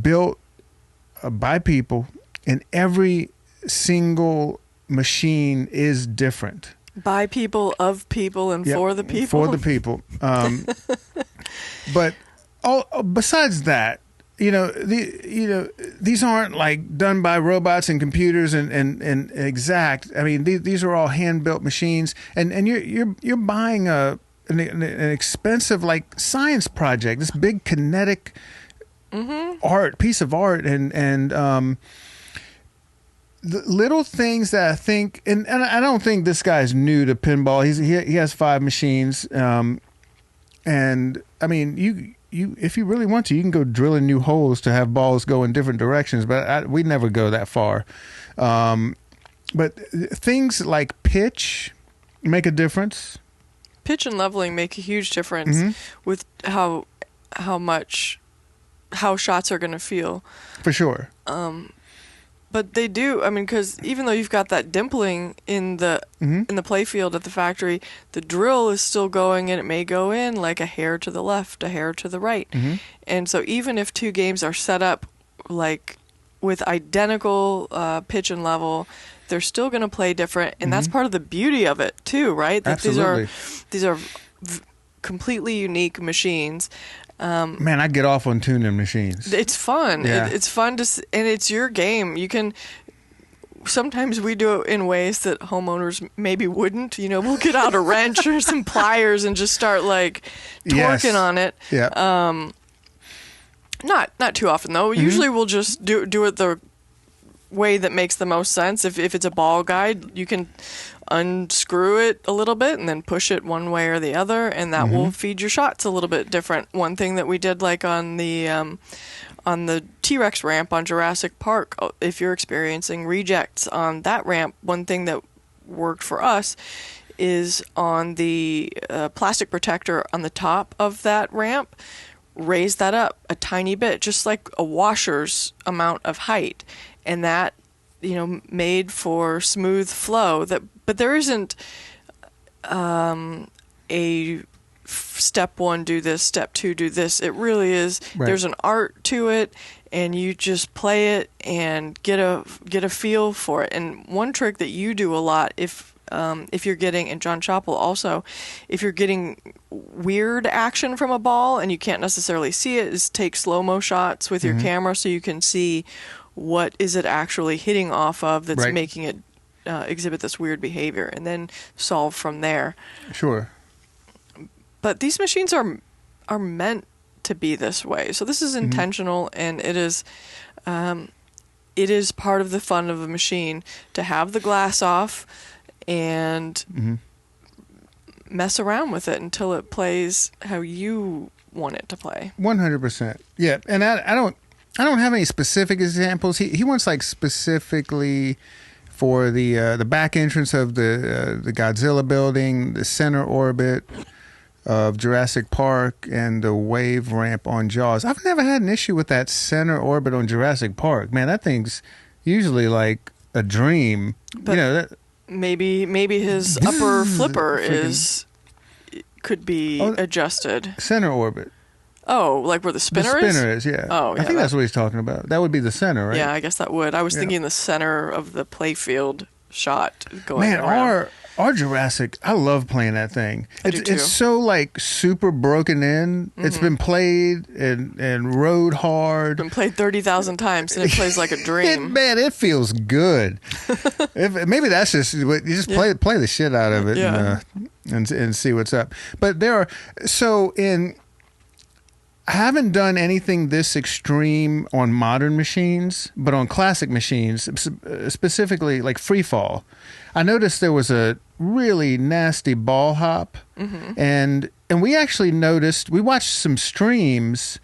built by people, and every single machine is different. By people, of people, and for the people. For the people. But besides that, these aren't like done by robots and computers and exact. I mean, these are all hand built machines, and you're buying an expensive like science project, this big kinetic piece of art, and the little things that I think, and I don't think this guy's new to pinball. He has 5 machines, and I mean, you if you really want to, you can go drilling new holes to have balls go in different directions. But we never go that far. But things like pitch make a difference. Pitch and leveling make a huge difference with how shots are going to feel. For sure. But they do. I mean, because even though you've got that dimpling in the play field at the factory, the drill is still going, and it may go in like a hair to the left, a hair to the right. And so even if 2 games are set up like with identical pitch and level, they're still going to play different, and that's part of the beauty of it too, right? That Absolutely. These are completely unique machines. Man, I get off on tuning machines. It's fun. Yeah. It's fun and it's your game. You can. Sometimes we do it in ways that homeowners maybe wouldn't. We'll get out a wrench or some pliers and just start like torquing on it. Yeah. Not too often though. Usually we'll just do it the way that makes the most sense. If it's a ball guide, you can unscrew it a little bit and then push it one way or the other, and that will feed your shots a little bit different. One thing that we did like on the T-Rex ramp on Jurassic Park, if you're experiencing rejects on that ramp, one thing that worked for us is on the plastic protector on the top of that ramp, raise that up a tiny bit, just like a washer's amount of height, and that made for smooth flow. But there isn't a step 1 do this, step 2 do this. It really is. Right. There's an art to it, and you just play it and get a feel for it. And one trick that you do a lot, if you're getting, and John Choppel also, if you're getting weird action from a ball and you can't necessarily see it, is take slow-mo shots with your camera so you can see what is it actually hitting off of that's Right. making it exhibit this weird behavior, and then solve from there. Sure. But these machines are meant to be this way. So this is intentional, and it is part of the fun of a machine to have the glass off and mess around with it until it plays how you want it to play. 100%. Yeah, and I don't have any specific examples. He wants like specifically for the back entrance of the Godzilla building, the center orbit of Jurassic Park, and the wave ramp on Jaws. I've never had an issue with that center orbit on Jurassic Park. Man, that thing's usually like a dream. But maybe his upper flipper could be adjusted. Center orbit. Oh, like where the spinner is? The spinner is, yeah. Oh, yeah. I think that's what he's talking about. That would be the center, right? Yeah, I guess that would. I was thinking the center of the playfield shot going around. Man, our Jurassic, I love playing that thing. I do too. It's so like super broken in. It's been played and rode hard. Been played 30,000 times, and it plays like a dream. It feels good. Maybe that's just you just play the shit out of it and see what's up. But I haven't done anything this extreme on modern machines, but on classic machines, specifically like free fall, I noticed there was a really nasty ball hop, and we actually noticed, we watched some streams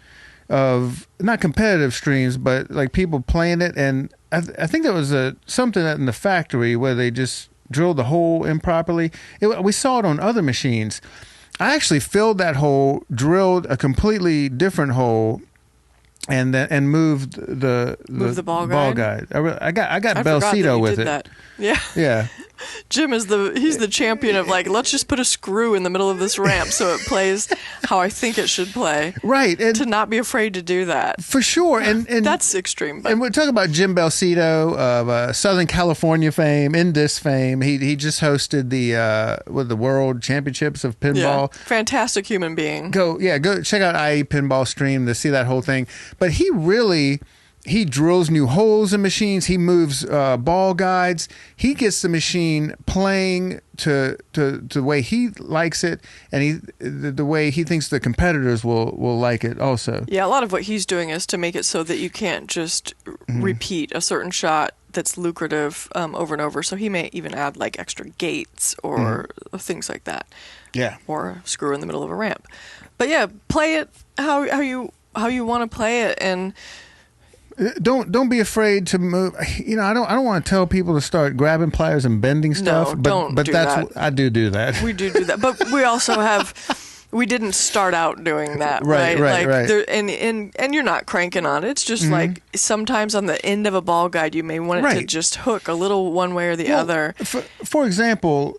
of, not competitive streams, but like people playing it, and I think there was something in the factory where they just drilled the hole improperly. We saw it on other machines. I actually filled that hole, drilled a completely different hole, and moved the ball guide. I got Bellcito with it. That. Yeah. Yeah. Jim he's the champion of like, let's just put a screw in the middle of this ramp so it plays how I think it should play. Right. And to not be afraid to do that. For sure. And that's extreme. But. And we're talking about Jim Bellcito of Southern California fame, Indus fame. He just hosted the World Championships of Pinball. Yeah. Fantastic human being. Go check out IE Pinball stream to see that whole thing. But he drills new holes in machines. He moves ball guides. He gets the machine playing to the way he likes it, and the way he thinks the competitors will like it also. Yeah, a lot of what he's doing is to make it so that you can't just repeat a certain shot that's lucrative over and over. So he may even add like extra gates or things like that. Yeah. Or a screw in the middle of a ramp. But yeah, play it how you want to play it, and don't be afraid to move. I don't want to tell people to start grabbing pliers and bending stuff. No, but that's I do that. We do that. But we also we didn't start out doing that, right? Right. And you're not cranking on it. It's just like sometimes on the end of a ball guide, you may want it to just hook a little one way or the other. For example,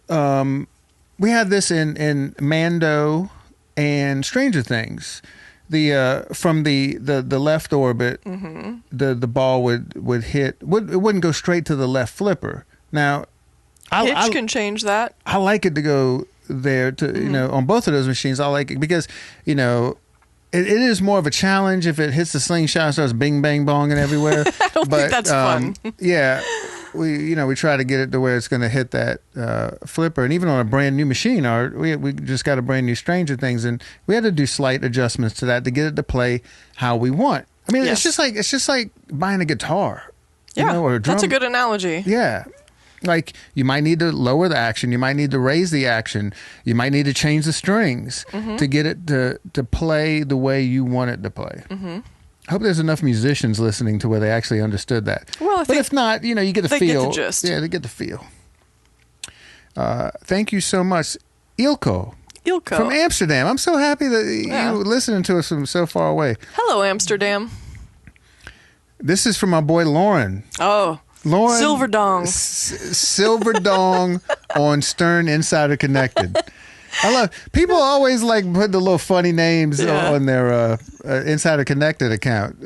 we had this in Mando and Stranger Things. From the left orbit, the ball would hit. It wouldn't go straight to the left flipper. Now, Hitch can change that. I like it to go there on both of those machines. I like it because it is more of a challenge if it hits the slingshot and starts bing bang bonging everywhere. I don't think that's fun. Yeah. We try to get it to where it's going to hit that flipper, and even on a brand new machine, we just got a brand new Stranger Things, and we had to do slight adjustments to that to get it to play how we want. I mean, it's just like buying a guitar, or a drum. That's a good analogy. Yeah, like you might need to lower the action, you might need to raise the action, you might need to change the strings to get it to play the way you want it to play. I hope there's enough musicians listening to where they actually understood that. Well, but if not, you get the feel. Get the gist. Yeah, they get the feel. Thank you so much, Ilko from Amsterdam. I'm so happy that you're listening to us from so far away. Hello, Amsterdam. This is from my boy Lauren. Oh, Lauren Silver Dong. Silver Dong on Stern Insider Connected. I love people always like put the little funny names on their Insider Connected account,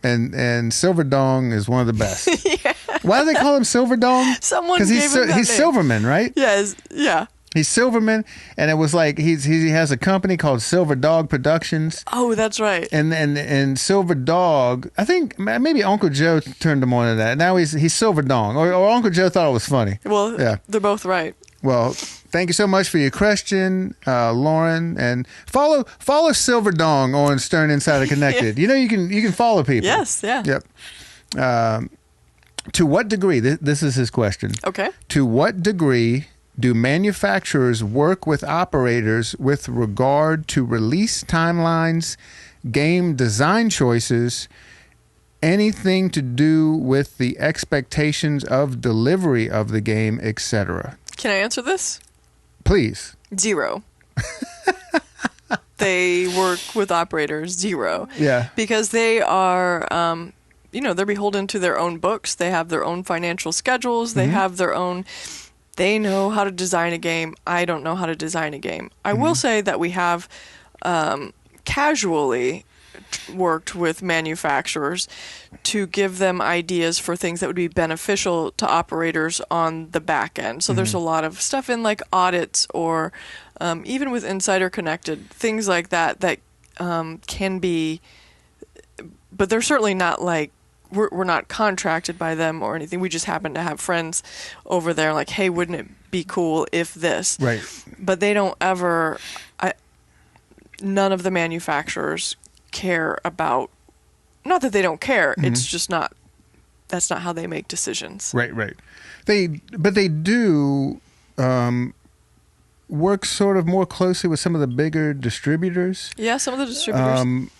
and Silver Dong is one of the best. Why do they call him Silver Dong? Someone gave him that he's name. Silverman, right? Yeah. He's Silverman, and it was like he has a company called Silver Dog Productions. Oh, that's right. And Silver Dog, I think maybe Uncle Joe turned him on to that. Now he's Silver Dong, or Uncle Joe thought it was funny. Well, yeah. They're both right. Well, thank you so much for your question, Lauren, and follow Silver Dong on Stern Insider Connected. You know you can follow people. Yes, yeah. Yep. To what degree? This is his question. Okay. To what degree do manufacturers work with operators with regard to release timelines, game design choices, anything to do with the expectations of delivery of the game, etc.? Can I answer this? Please. 0. They work with operators, 0. Yeah. Because they are, they're beholden to their own books. They have their own financial schedules. They have their own... They know how to design a game. I don't know how to design a game. I will say that we have casually worked with manufacturers to give them ideas for things that would be beneficial to operators on the back end. So there's a lot of stuff in like audits or even with Insider Connected, things like that can be, but they're certainly not like, we're not contracted by them or anything. We just happen to have friends over there like, hey, wouldn't it be cool if this? Right. But they don't ever, none of the manufacturers care about, not that they don't care, it's just not, that's not how they make decisions. Right. But they do work sort of more closely with some of the bigger distributors. Yeah, some of the distributors.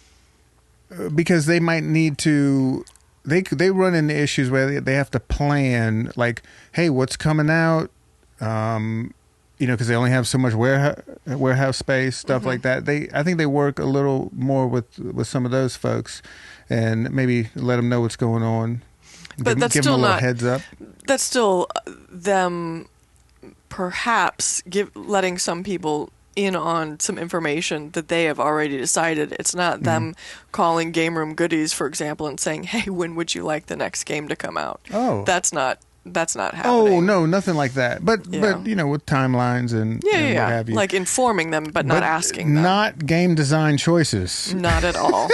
Because they might need to... They run into issues where they have to plan, like, hey, what's coming out? Because they only have so much warehouse space, stuff like that. I think they work a little more with some of those folks, and maybe let them know what's going on. But that's give still them a little not heads up. That's still them, perhaps letting some people in on some information that they have already decided. It's not them calling Game Room Goodies, for example, and saying, hey, when would you like the next game to come out? Oh. That's not happening. Oh, no, nothing like that. But with timelines and what have you. Like informing them, but not asking them. Not game design choices. Not at all.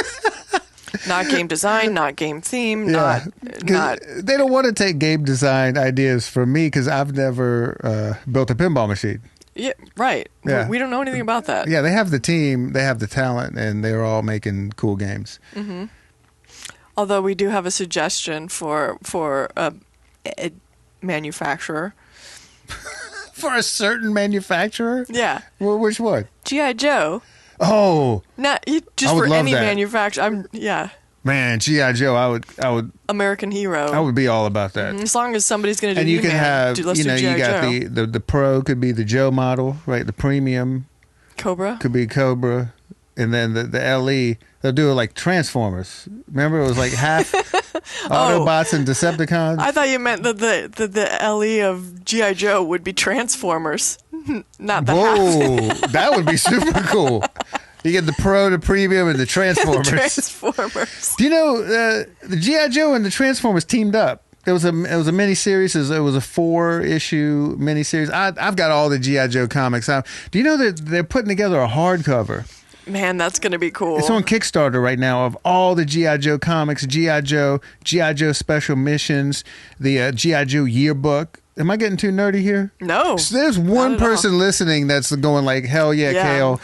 Not game design, not game theme, not... They don't want to take game design ideas from me because I've never built a pinball machine. Yeah, right. Yeah. We don't know anything about that. Yeah, they have the team, they have the talent, and they're all making cool games. Mm-hmm. Although we do have a suggestion for a manufacturer. For a certain manufacturer? Yeah. Well, which one? G.I. Joe. Oh. Not just for any manufacturer. Man, G.I. Joe, I would American hero. I would be all about that. As long as somebody's going to do and you He-Man, can have, let's do G.I. you got Joe. the Pro could be the Joe model, right? The Premium Cobra could be Cobra, and then the LE, they'll do it like Transformers. Remember, it was like half Autobots and Decepticons. I thought you meant that the LE of G.I. Joe would be Transformers, not the half. That would be super cool. You get the Pro, the Premium, and the Transformers. Do you know the G.I. Joe and the Transformers teamed up? It was a miniseries. It was a 4-issue miniseries. I've got all the G.I. Joe comics out. Do you know that they're putting together a hardcover? Man, that's going to be cool. It's on Kickstarter right now of all the G.I. Joe comics, G.I. Joe Special Missions, the G.I. Joe yearbook. Am I getting too nerdy here? No. So there's one person listening that's going like, hell yeah. Cale,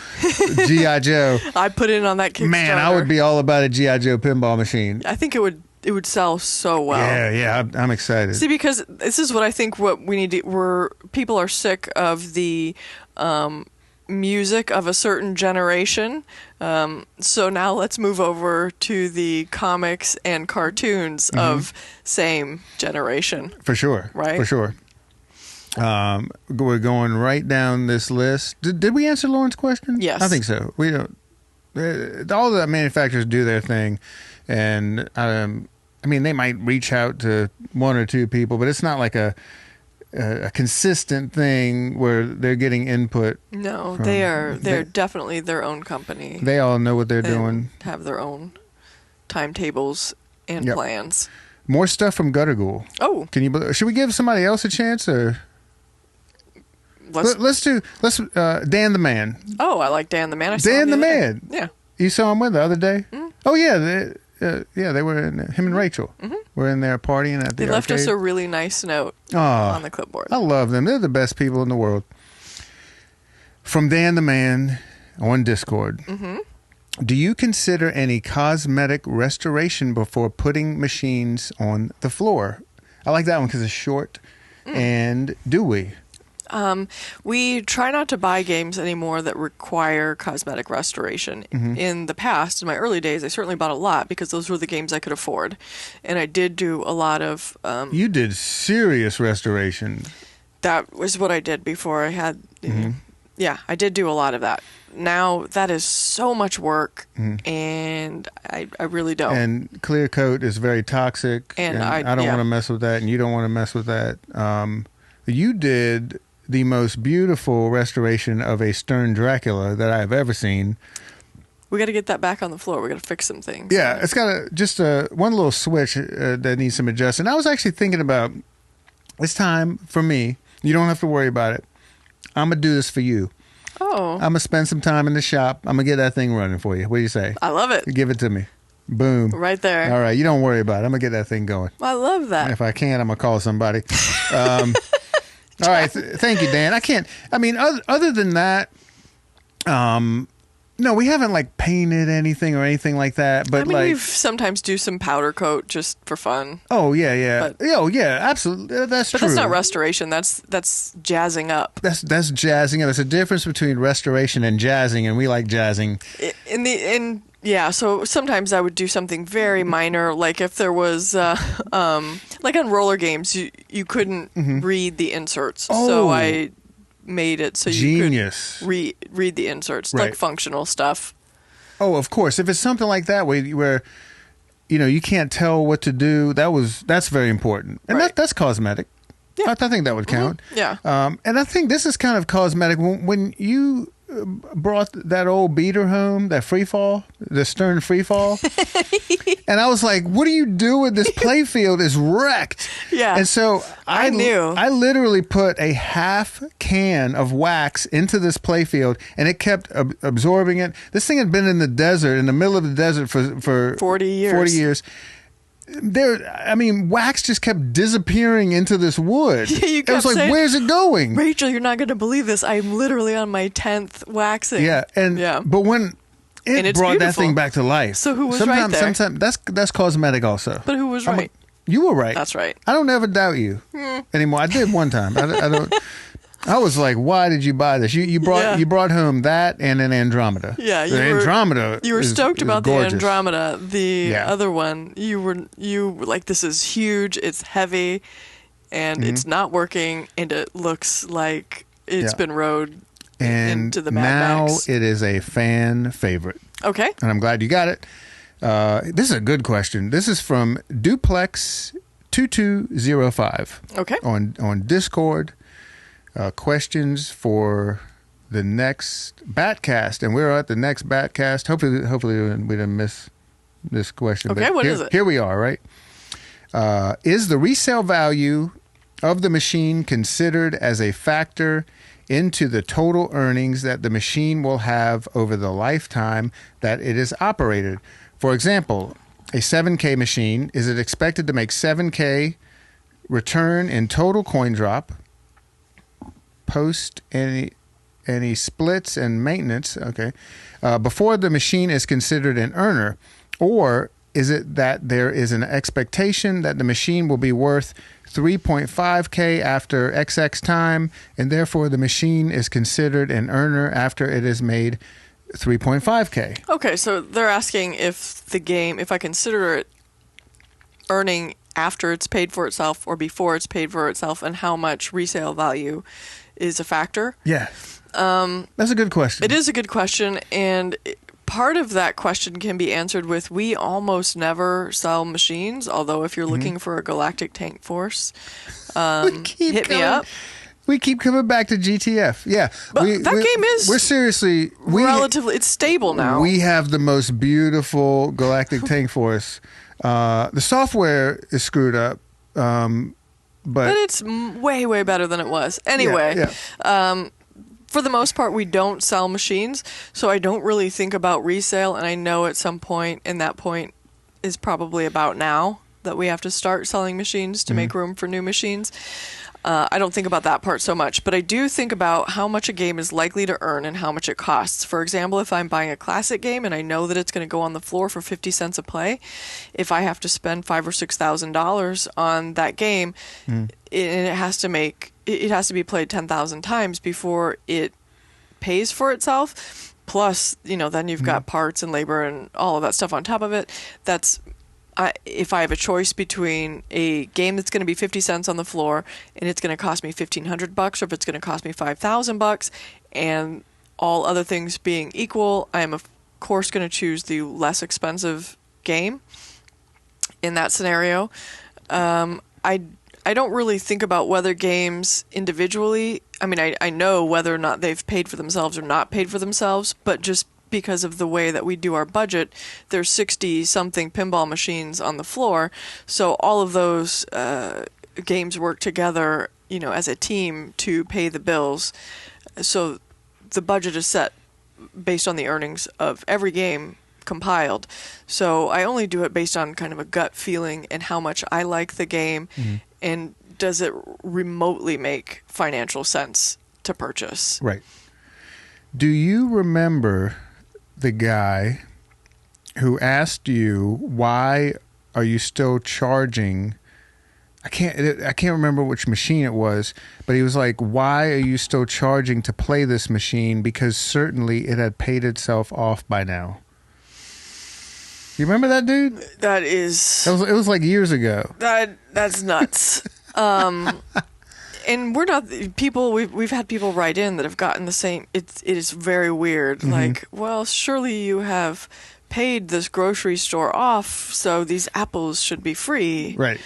G.I. Joe. I put in on that Kickstarter. Man, I would be all about a G.I. Joe pinball machine. I think it would sell so well. Yeah, I'm excited. See, because this is what I think what we need to... people are sick of the... music of a certain generation. So now let's move over to the comics and cartoons of same generation. For sure. Right? For sure. We're going right down this list. Did we answer Lauren's question? Yes. I think so. We don't. All the manufacturers do their thing, and they might reach out to one or two people, but it's not like a consistent thing where they're getting input. No, they're definitely their own company. They all know what they're doing. Have their own timetables and plans. More stuff from Gutter Ghoul. Oh, Should we give somebody else a chance or? let's Dan the Man. Oh, I like Dan the Man. I saw Dan him the other day. Man. Yeah. You saw him when the other day? Oh yeah, they were in, him and Rachel were in there partying at the They left us arcade. a really nice note Oh, on the clipboard. I love them. They're the best people in the world. From Dan the Man on Discord. Do you consider any cosmetic restoration before putting machines on the floor? I like that one because it's short. And do we? We try not to buy games anymore that require cosmetic restoration. In the past, in my early days, I certainly bought a lot because those were the games I could afford. And I did do a lot of... You did serious restoration. That was what I did before I had... Yeah, I did do a lot of that. Now, that is so much work, and I really don't. And clear coat is very toxic, And I don't want to mess with that, and you don't want to mess with that. You did the most beautiful restoration of a Stern Dracula that I have ever seen. We got to get that back on the floor. We got to fix some things. Yeah, it's got just one little switch that needs some adjusting. I was actually thinking about, it's time for me. You don't have to worry about it. I'm going to do this for you. Oh. I'm going to spend some time in the shop. I'm going to get that thing running for you. What do you say? I love it. Give it to me. Boom. Right there. All right. You don't worry about it. I'm going to get that thing going. I love that. If I can, I'm going to call somebody. All right. Thank you, Dan. Other than that, no, we haven't like painted anything or anything like that. But we sometimes do some powder coat just for fun. Oh yeah. Absolutely. That's true. But that's not restoration. That's jazzing up. That's jazzing up. There's a difference between restoration and jazzing, and we like jazzing. Yeah, so sometimes I would do something very minor, like if there was, like on roller games, you couldn't read the inserts, so I made it so you could read the inserts, like functional stuff. Oh, of course. If it's something like that where you can't tell what to do, that's very important, and that's cosmetic. Yeah, I think that would count. Yeah, and I think this is kind of cosmetic when you brought that old beater home, that the Stern free fall. And I was like, what are you doing? This play field is wrecked. Yeah. And so I literally put a half can of wax into this play field, and it kept absorbing it. This thing had been in the desert, in the middle of the desert for 40 years. 40 years. Wax just kept disappearing into this wood. You kept I was like, saying, where's it going? Rachel, you're not going to believe this. I'm literally on my 10th waxing. Yeah, but when it brought beautiful. that thing back to life. So who was right there? Sometimes that's cosmetic also. But who was right? You were right. That's right. I don't ever doubt you anymore. I did one time. I don't. I was like, why did you buy this? You brought home that and an Andromeda. Yeah, Andromeda. You were stoked about gorgeous. the Andromeda. The other one, you were like, this is huge. It's heavy, and it's not working, and it looks like it's been rode into the Mad Max. Now it is a fan favorite. Okay, and I'm glad you got it. This is a good question. This is from Duplex 2205. Okay, on Discord. Questions for the next Batcast, and we're at the next Batcast. Hopefully we didn't miss this question. Okay, what is it? Here we are, right? Is the resale value of the machine considered as a factor into the total earnings that the machine will have over the lifetime that it is operated? For example, a 7K machine, is it expected to make 7K return in total coin drop, post any splits and maintenance, before the machine is considered an earner? Or is it that there is an expectation that the machine will be worth 3.5K after XX time, and therefore the machine is considered an earner after it is made 3.5K? Okay, so they're asking if I consider it earning after it's paid for itself or before it's paid for itself, and how much resale value is a factor. Yeah. That's a good question. It is a good question, and part of that question can be answered with, we almost never sell machines, although if you're looking for a Galactic Tank Force, hit me up. We keep coming back to GTF. Yeah. But that game is... We're seriously... relatively... It's stable now. We have the most beautiful Galactic Tank Force. The software is screwed up. But it's way, way better than it was. Anyway, for the most part, we don't sell machines, so I don't really think about resale, and I know at some point, and that point is probably about now, that we have to start selling machines to make room for new machines. I don't think about that part so much, but I do think about how much a game is likely to earn and how much it costs. For example, if I'm buying a classic game and I know that it's going to go on the floor for 50 cents a play, if I have to spend $5,000 or $6,000 on that game, it has to be played 10,000 times before it pays for itself. Plus, then you've got parts and labor and all of that stuff on top of it. If I have a choice between a game that's going to be 50 cents on the floor and it's going to cost me $1,500, or if it's going to cost me $5,000, and all other things being equal, I am of course going to choose the less expensive game in that scenario. I don't really think about whether games individually, I know whether or not they've paid for themselves or not paid for themselves, but just because of the way that we do our budget, there's 60-something pinball machines on the floor, so all of those games work together, as a team to pay the bills. So the budget is set based on the earnings of every game compiled. So I only do it based on kind of a gut feeling and how much I like the game, and does it remotely make financial sense to purchase. Right. Do you remember the guy who asked you, why are you still charging? I can't remember which machine it was, but he was like, why are you still charging to play this machine? Because certainly it had paid itself off by now. You remember that dude? It was like years ago. That's nuts. And we're not people. We've had people write in that have gotten the same. It is very weird. Like, well, surely you have paid this grocery store off, so these apples should be free. Right.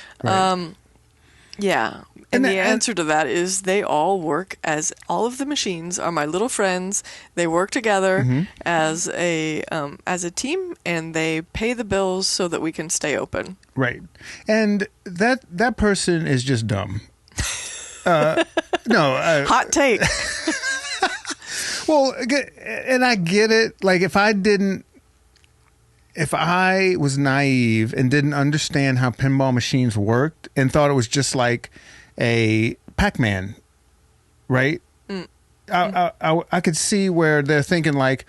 Yeah. And the answer to that is they all work as all of the machines are my little friends. They work together as a team, and they pay the bills so that we can stay open. Right. And that person is just dumb. Hot take. Well, and I get it. Like, if I was naive and didn't understand how pinball machines worked and thought it was just like a Pac-Man, right? I could see where they're thinking like,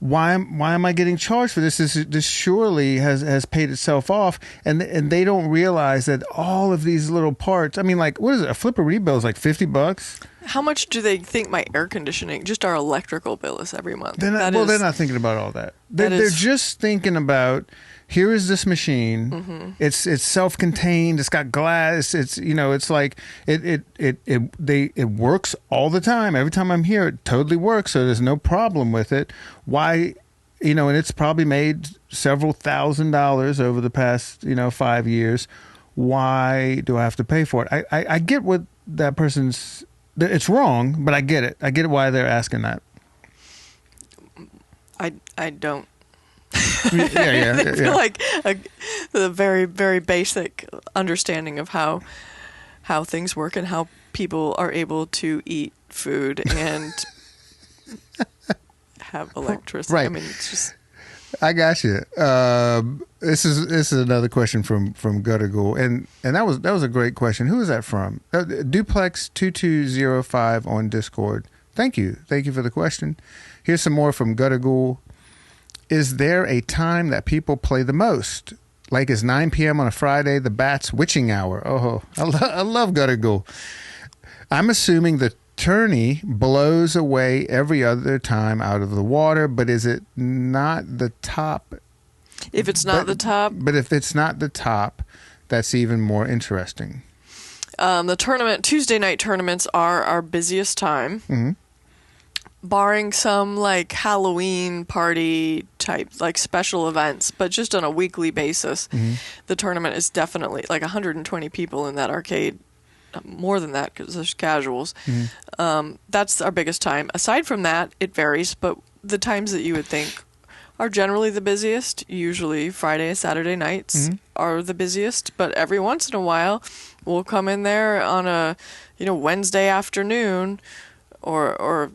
why am I getting charged for this? This surely has paid itself off, and they don't realize that all of these little parts. Like, what is it? A flipper rebuild is like $50. How much do they think my air conditioning, just our electrical bill, is every month? They're not thinking about all that. They're just thinking about, here is this machine. It's self-contained. It's got glass. It's like it works all the time. Every time I'm here, it totally works. So there's no problem with it. Why, and it's probably made several $1,000s over the past 5 years. Why do I have to pay for it? I get what that person's. It's wrong, but I get it. I get why they're asking that. I don't. Yeah. I feel like the very, very basic understanding of how things work and how people are able to eat food and have electricity. Right. It's just. I got you. This is another question from Guttergool, and that was a great question. Who is that from? Duplex2205 on Discord. Thank you for the question. Here's some more from Guttergool. Is there a time that people play the most? Like, is 9 p.m. on a Friday the Bats' witching hour? Oh, I love Guttergool. I'm assuming the tourney blows away every other time out of the water, but is it not the top? If it's not the top? But if it's not the top, that's even more interesting. The Tuesday night tournaments are our busiest time. Barring some like Halloween party type, like special events, but just on a weekly basis, the tournament is definitely like 120 people in that arcade. More than that because there's casuals. That's our biggest time. Aside from that, it varies, but the times that you would think are generally the busiest. Usually Friday and Saturday nights are the busiest, but every once in a while we'll come in there on a, Wednesday afternoon or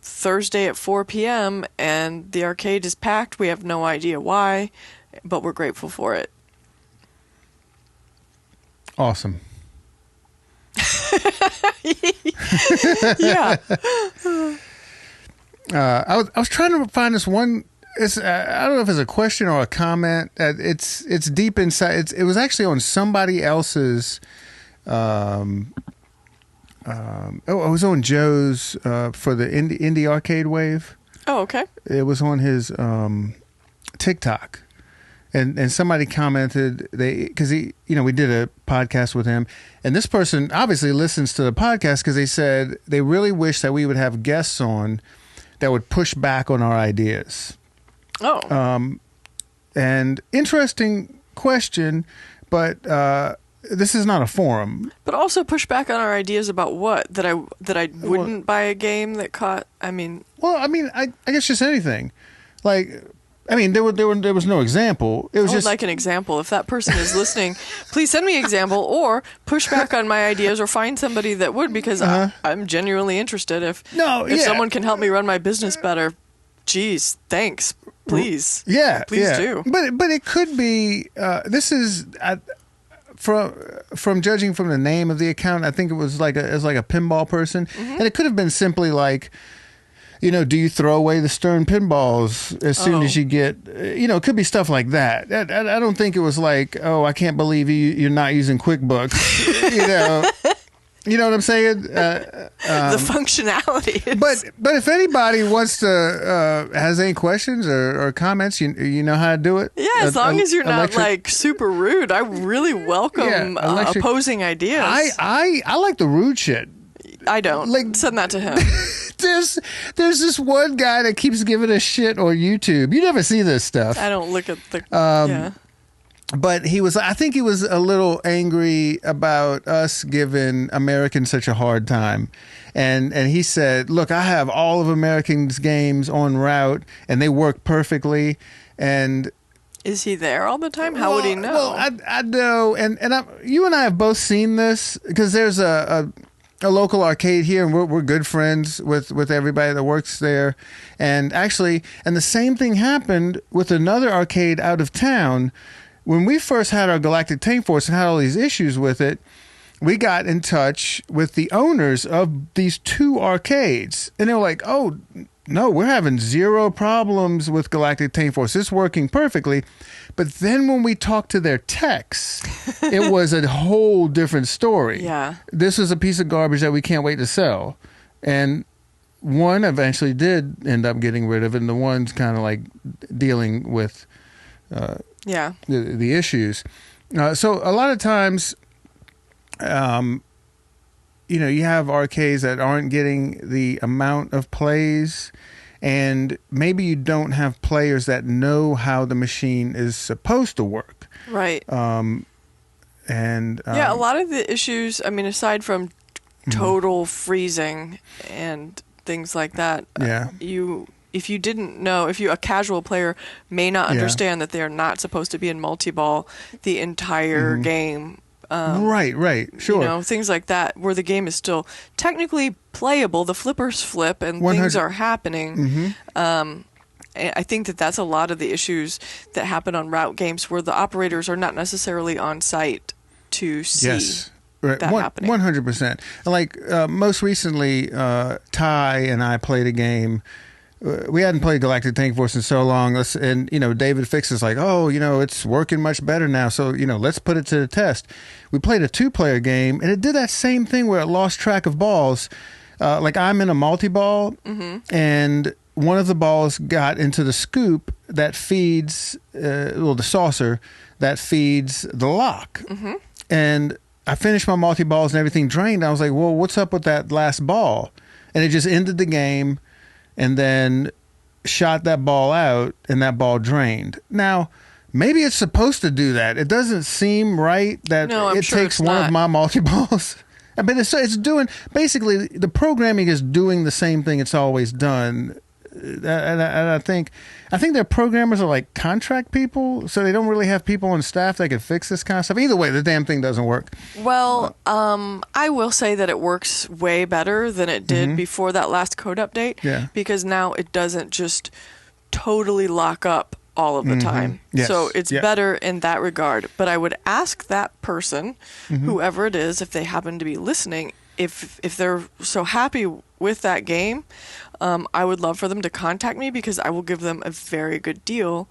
Thursday at 4 p.m. and the arcade is packed. We have no idea why, but we're grateful for it. Awesome. Yeah. I was trying to find this one. It's I don't know if it's a question or a comment. It's deep inside. It was actually on somebody else's. It was on Joe's for the indie arcade wave. Oh, okay. It was on his TikTok, and somebody commented because we did a podcast with him, and this person obviously listens to the podcast because they said they really wish that we would have guests on that would push back on our ideas. Oh. And interesting question, but this is not a forum. But also push back on our ideas about what? That I wouldn't buy a game that caught. I mean. Well, I guess just anything. Like, there was no example. It was I would just like an example. If that person is listening, please send me an example or push back on my ideas or find somebody that would, because I'm genuinely interested. If someone can help me run my business better, geez, thanks. Please. Yeah. Please do. But it could be, this is, from judging from the name of the account, I think it was like a pinball person. And it could have been simply like, do you throw away the Stern pinballs as soon as you get, it could be stuff like that. I don't think it was like, oh, I can't believe you're not using QuickBooks, You know what I'm saying? The functionality. But if anybody wants to has any questions or comments, you know how to do it. Yeah, as long as you're not like super rude. I really welcome opposing ideas. I like the rude shit. I don't. Send that to him. There's this one guy that keeps giving us shit on YouTube. You never see this stuff. I don't look at the. But I think he was a little angry about us giving Americans such a hard time. And he said, look, I have all of Americans' games on route and they work perfectly. And is he there all the time? How would he know? Well, I know. And you and I have both seen this because there's a local arcade here, and we're good friends with everybody that works there. And the same thing happened with another arcade out of town. When we first had our Galactic Tank Force and had all these issues with it, we got in touch with the owners of these two arcades. And they were like, oh, no, we're having zero problems with Galactic Tank Force. It's working perfectly. But then when we talked to their techs, it was a whole different story. Yeah. This is a piece of garbage that we can't wait to sell. And one eventually did end up getting rid of it, and the one's kind of like dealing with the issues. So a lot of times, you have arcades that aren't getting the amount of plays, and maybe you don't have players that know how the machine is supposed to work. Right. A lot of the issues, aside from total freezing and things like that, if you didn't know, a casual player may not understand that they are not supposed to be in multi-ball the entire game. Right, sure. Things like that, where the game is still technically playable, the flippers flip and 100. Things are happening. I think that's a lot of the issues that happen on route games, where the operators are not necessarily on site to see. Yes. Right. That happening. 100%. Like most recently, Ty and I played a game. We hadn't played Galactic Tank Force in so long, and David Fix is like, oh, it's working much better now, so let's put it to the test. We played a 2-player game, and it did that same thing where it lost track of balls. Like I'm in a multi-ball, and one of the balls got into the scoop that feeds, the saucer that feeds the lock, and I finished my multi-balls and everything drained. I was like, well, what's up with that last ball? And it just ended the game. And then shot that ball out, and that ball drained. Now, maybe it's supposed to do that. It doesn't seem right that it takes one of my multi-balls. But it's doing, basically, the programming is doing the same thing it's always done. and I think their programmers are like contract people, so they don't really have people on staff that can fix this kind of stuff. Either way, the damn thing doesn't work. Well, I will say that it works way better than it did before that last code update. Yeah. Because now it doesn't just totally lock up all of the time. Yes. So it's better in that regard. But I would ask that person, whoever it is, if they happen to be listening, if they're so happy with that game, I would love for them to contact me because I will give them a very good deal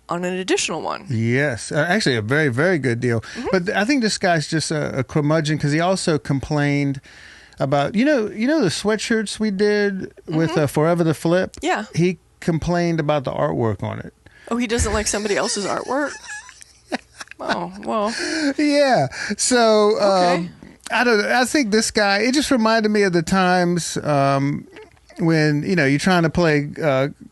on an additional one. Yes, actually a very, very good deal. But I think this guy's just a curmudgeon because he also complained about, you know the sweatshirts we did with Forever the Flip? Yeah. He complained about the artwork on it. Oh, he doesn't like somebody else's artwork? Oh, well. Yeah. So, Okay. I don't know. I think this guy, it just reminded me of the times when, you're trying to play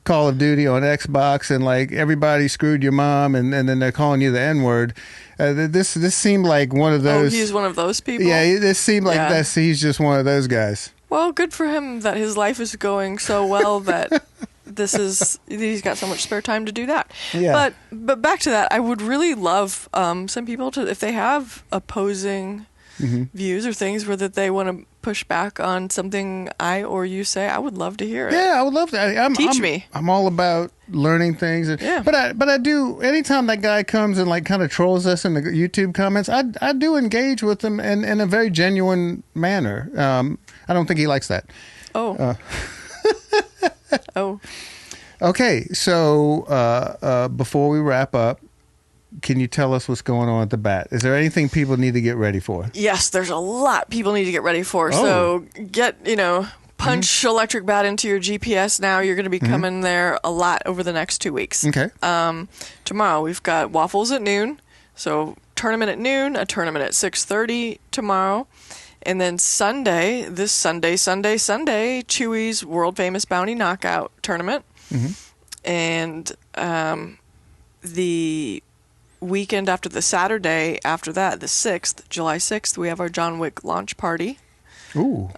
Call of Duty on Xbox and like everybody screwed your mom and then they're calling you the N-word. This seemed like one of those. Oh, he's one of those people? Yeah, this seemed like he's just one of those guys. Well, good for him that his life is going so well that he's got so much spare time to do that. Yeah. But back to that, I would really love some people to, if they have opposing views or things where that they want to push back on something I or you say, I would love to hear it. Yeah, I would love that. Teach me. I'm all about learning things. Yeah. But I do, anytime that guy comes and like kind of trolls us in the YouTube comments, I do engage with him in a very genuine manner. I don't think he likes that. Oh. Oh. Okay, so before we wrap up, can you tell us what's going on at the bat? Is there anything people need to get ready for? Yes, there's a lot people need to get ready for. Oh. So punch electric bat into your GPS now. You're going to be coming there a lot over the next 2 weeks. Okay. Tomorrow we've got waffles at noon. So tournament at noon, a tournament at 6:30 tomorrow. And then Sunday, Chewy's world famous Bounty Knockout tournament. And the weekend after the Saturday after that, the 6th, July 6th, we have our John Wick launch party. Ooh.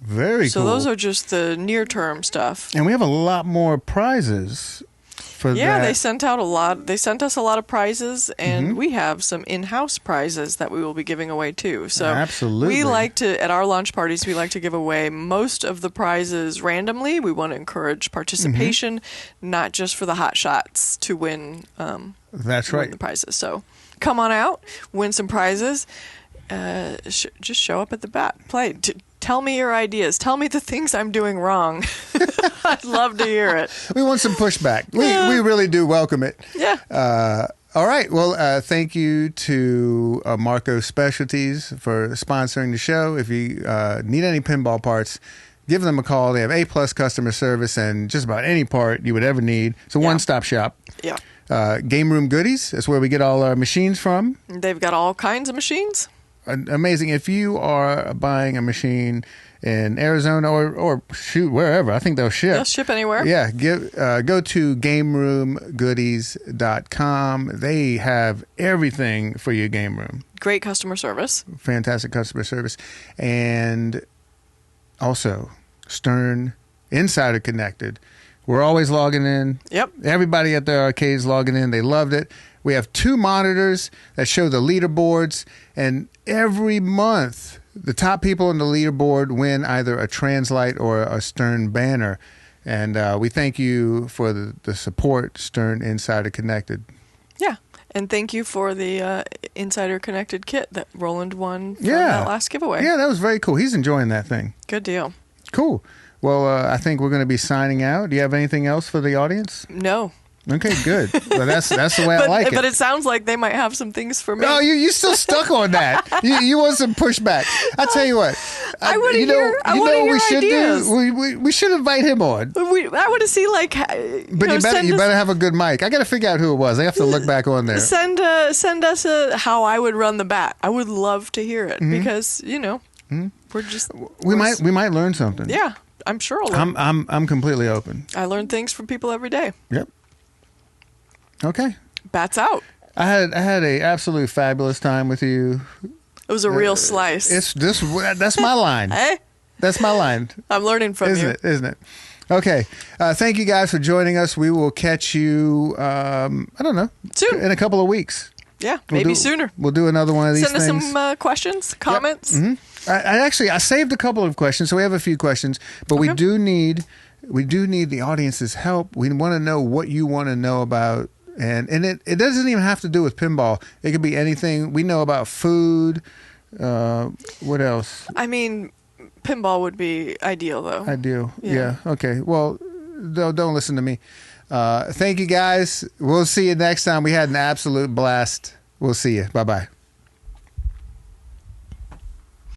Very cool. So those are just the near-term stuff. And we have a lot more prizes for that. Yeah, they sent out a lot. They sent us a lot of prizes, and we have some in-house prizes that we will be giving away too. So absolutely, we like to, at our launch parties, we like to give away most of the prizes randomly. We want to encourage participation, not just for the hot shots to win. That's right. Win the prizes. So come on out, win some prizes. Just show up at the bat, play. Tell me your ideas. Tell me the things I'm doing wrong. I'd love to hear it. We want some pushback. We really do welcome it. Yeah. All right. Well, thank you to Marco Specialties for sponsoring the show. If you need any pinball parts, give them a call. They have A+ customer service and just about any part you would ever need. It's a one-stop shop. Yeah. Game Room Goodies. That's where we get all our machines from. They've got all kinds of machines. Amazing. If you are buying a machine in Arizona or shoot, wherever, I think they'll ship. They'll ship anywhere. Yeah. Go to GameRoomGoodies.com. They have everything for your game room. Great customer service. Fantastic customer service. And also, Stern Insider Connected. We're always logging in. Yep. Everybody at the arcade's logging in. They loved it. We have 2 monitors that show the leaderboards, and every month the top people on the leaderboard win either a Translite or a Stern banner. And we thank you for the support, Stern Insider Connected. Yeah. And thank you for the Insider Connected kit that Roland won from that last giveaway. Yeah, that was very cool. He's enjoying that thing. Good deal. Cool. Well, I think we're going to be signing out. Do you have anything else for the audience? No. Okay, good. Well, that's the way I like it. But it sounds like they might have some things for me. No, you still stuck on that. You want some pushback. I tell you what. I want to hear. I want to hear ideas. We should invite him on. I want to see But you better have a good mic. I got to figure out who it was. I have to look back on there. Send us how I would run the bat. I would love to hear it because we're just we might learn something. Yeah, I'm sure I'll learn. I'm completely open. I learn things from people every day. Yep. Okay. Bats out. I had a absolute fabulous time with you. It was a real slice. That's my line. Hey? That's my line. I'm learning from you. Isn't it? Okay. Thank you guys for joining us. We will catch you, I don't know, soon, in a couple of weeks. Yeah, maybe sooner. We'll do another one of these things. Send us some questions, comments. Yep. Mm-hmm. I saved a couple of questions, so we have a few questions, but we do need the audience's help. We want to know what you want to know about, and it doesn't even have to do with pinball. It could be anything. We know about food. What else? I mean, pinball would be ideal, though. Ideal. Yeah. Okay. Well, don't listen to me. Thank you, guys. We'll see you next time. We had an absolute blast. We'll see you. Bye-bye.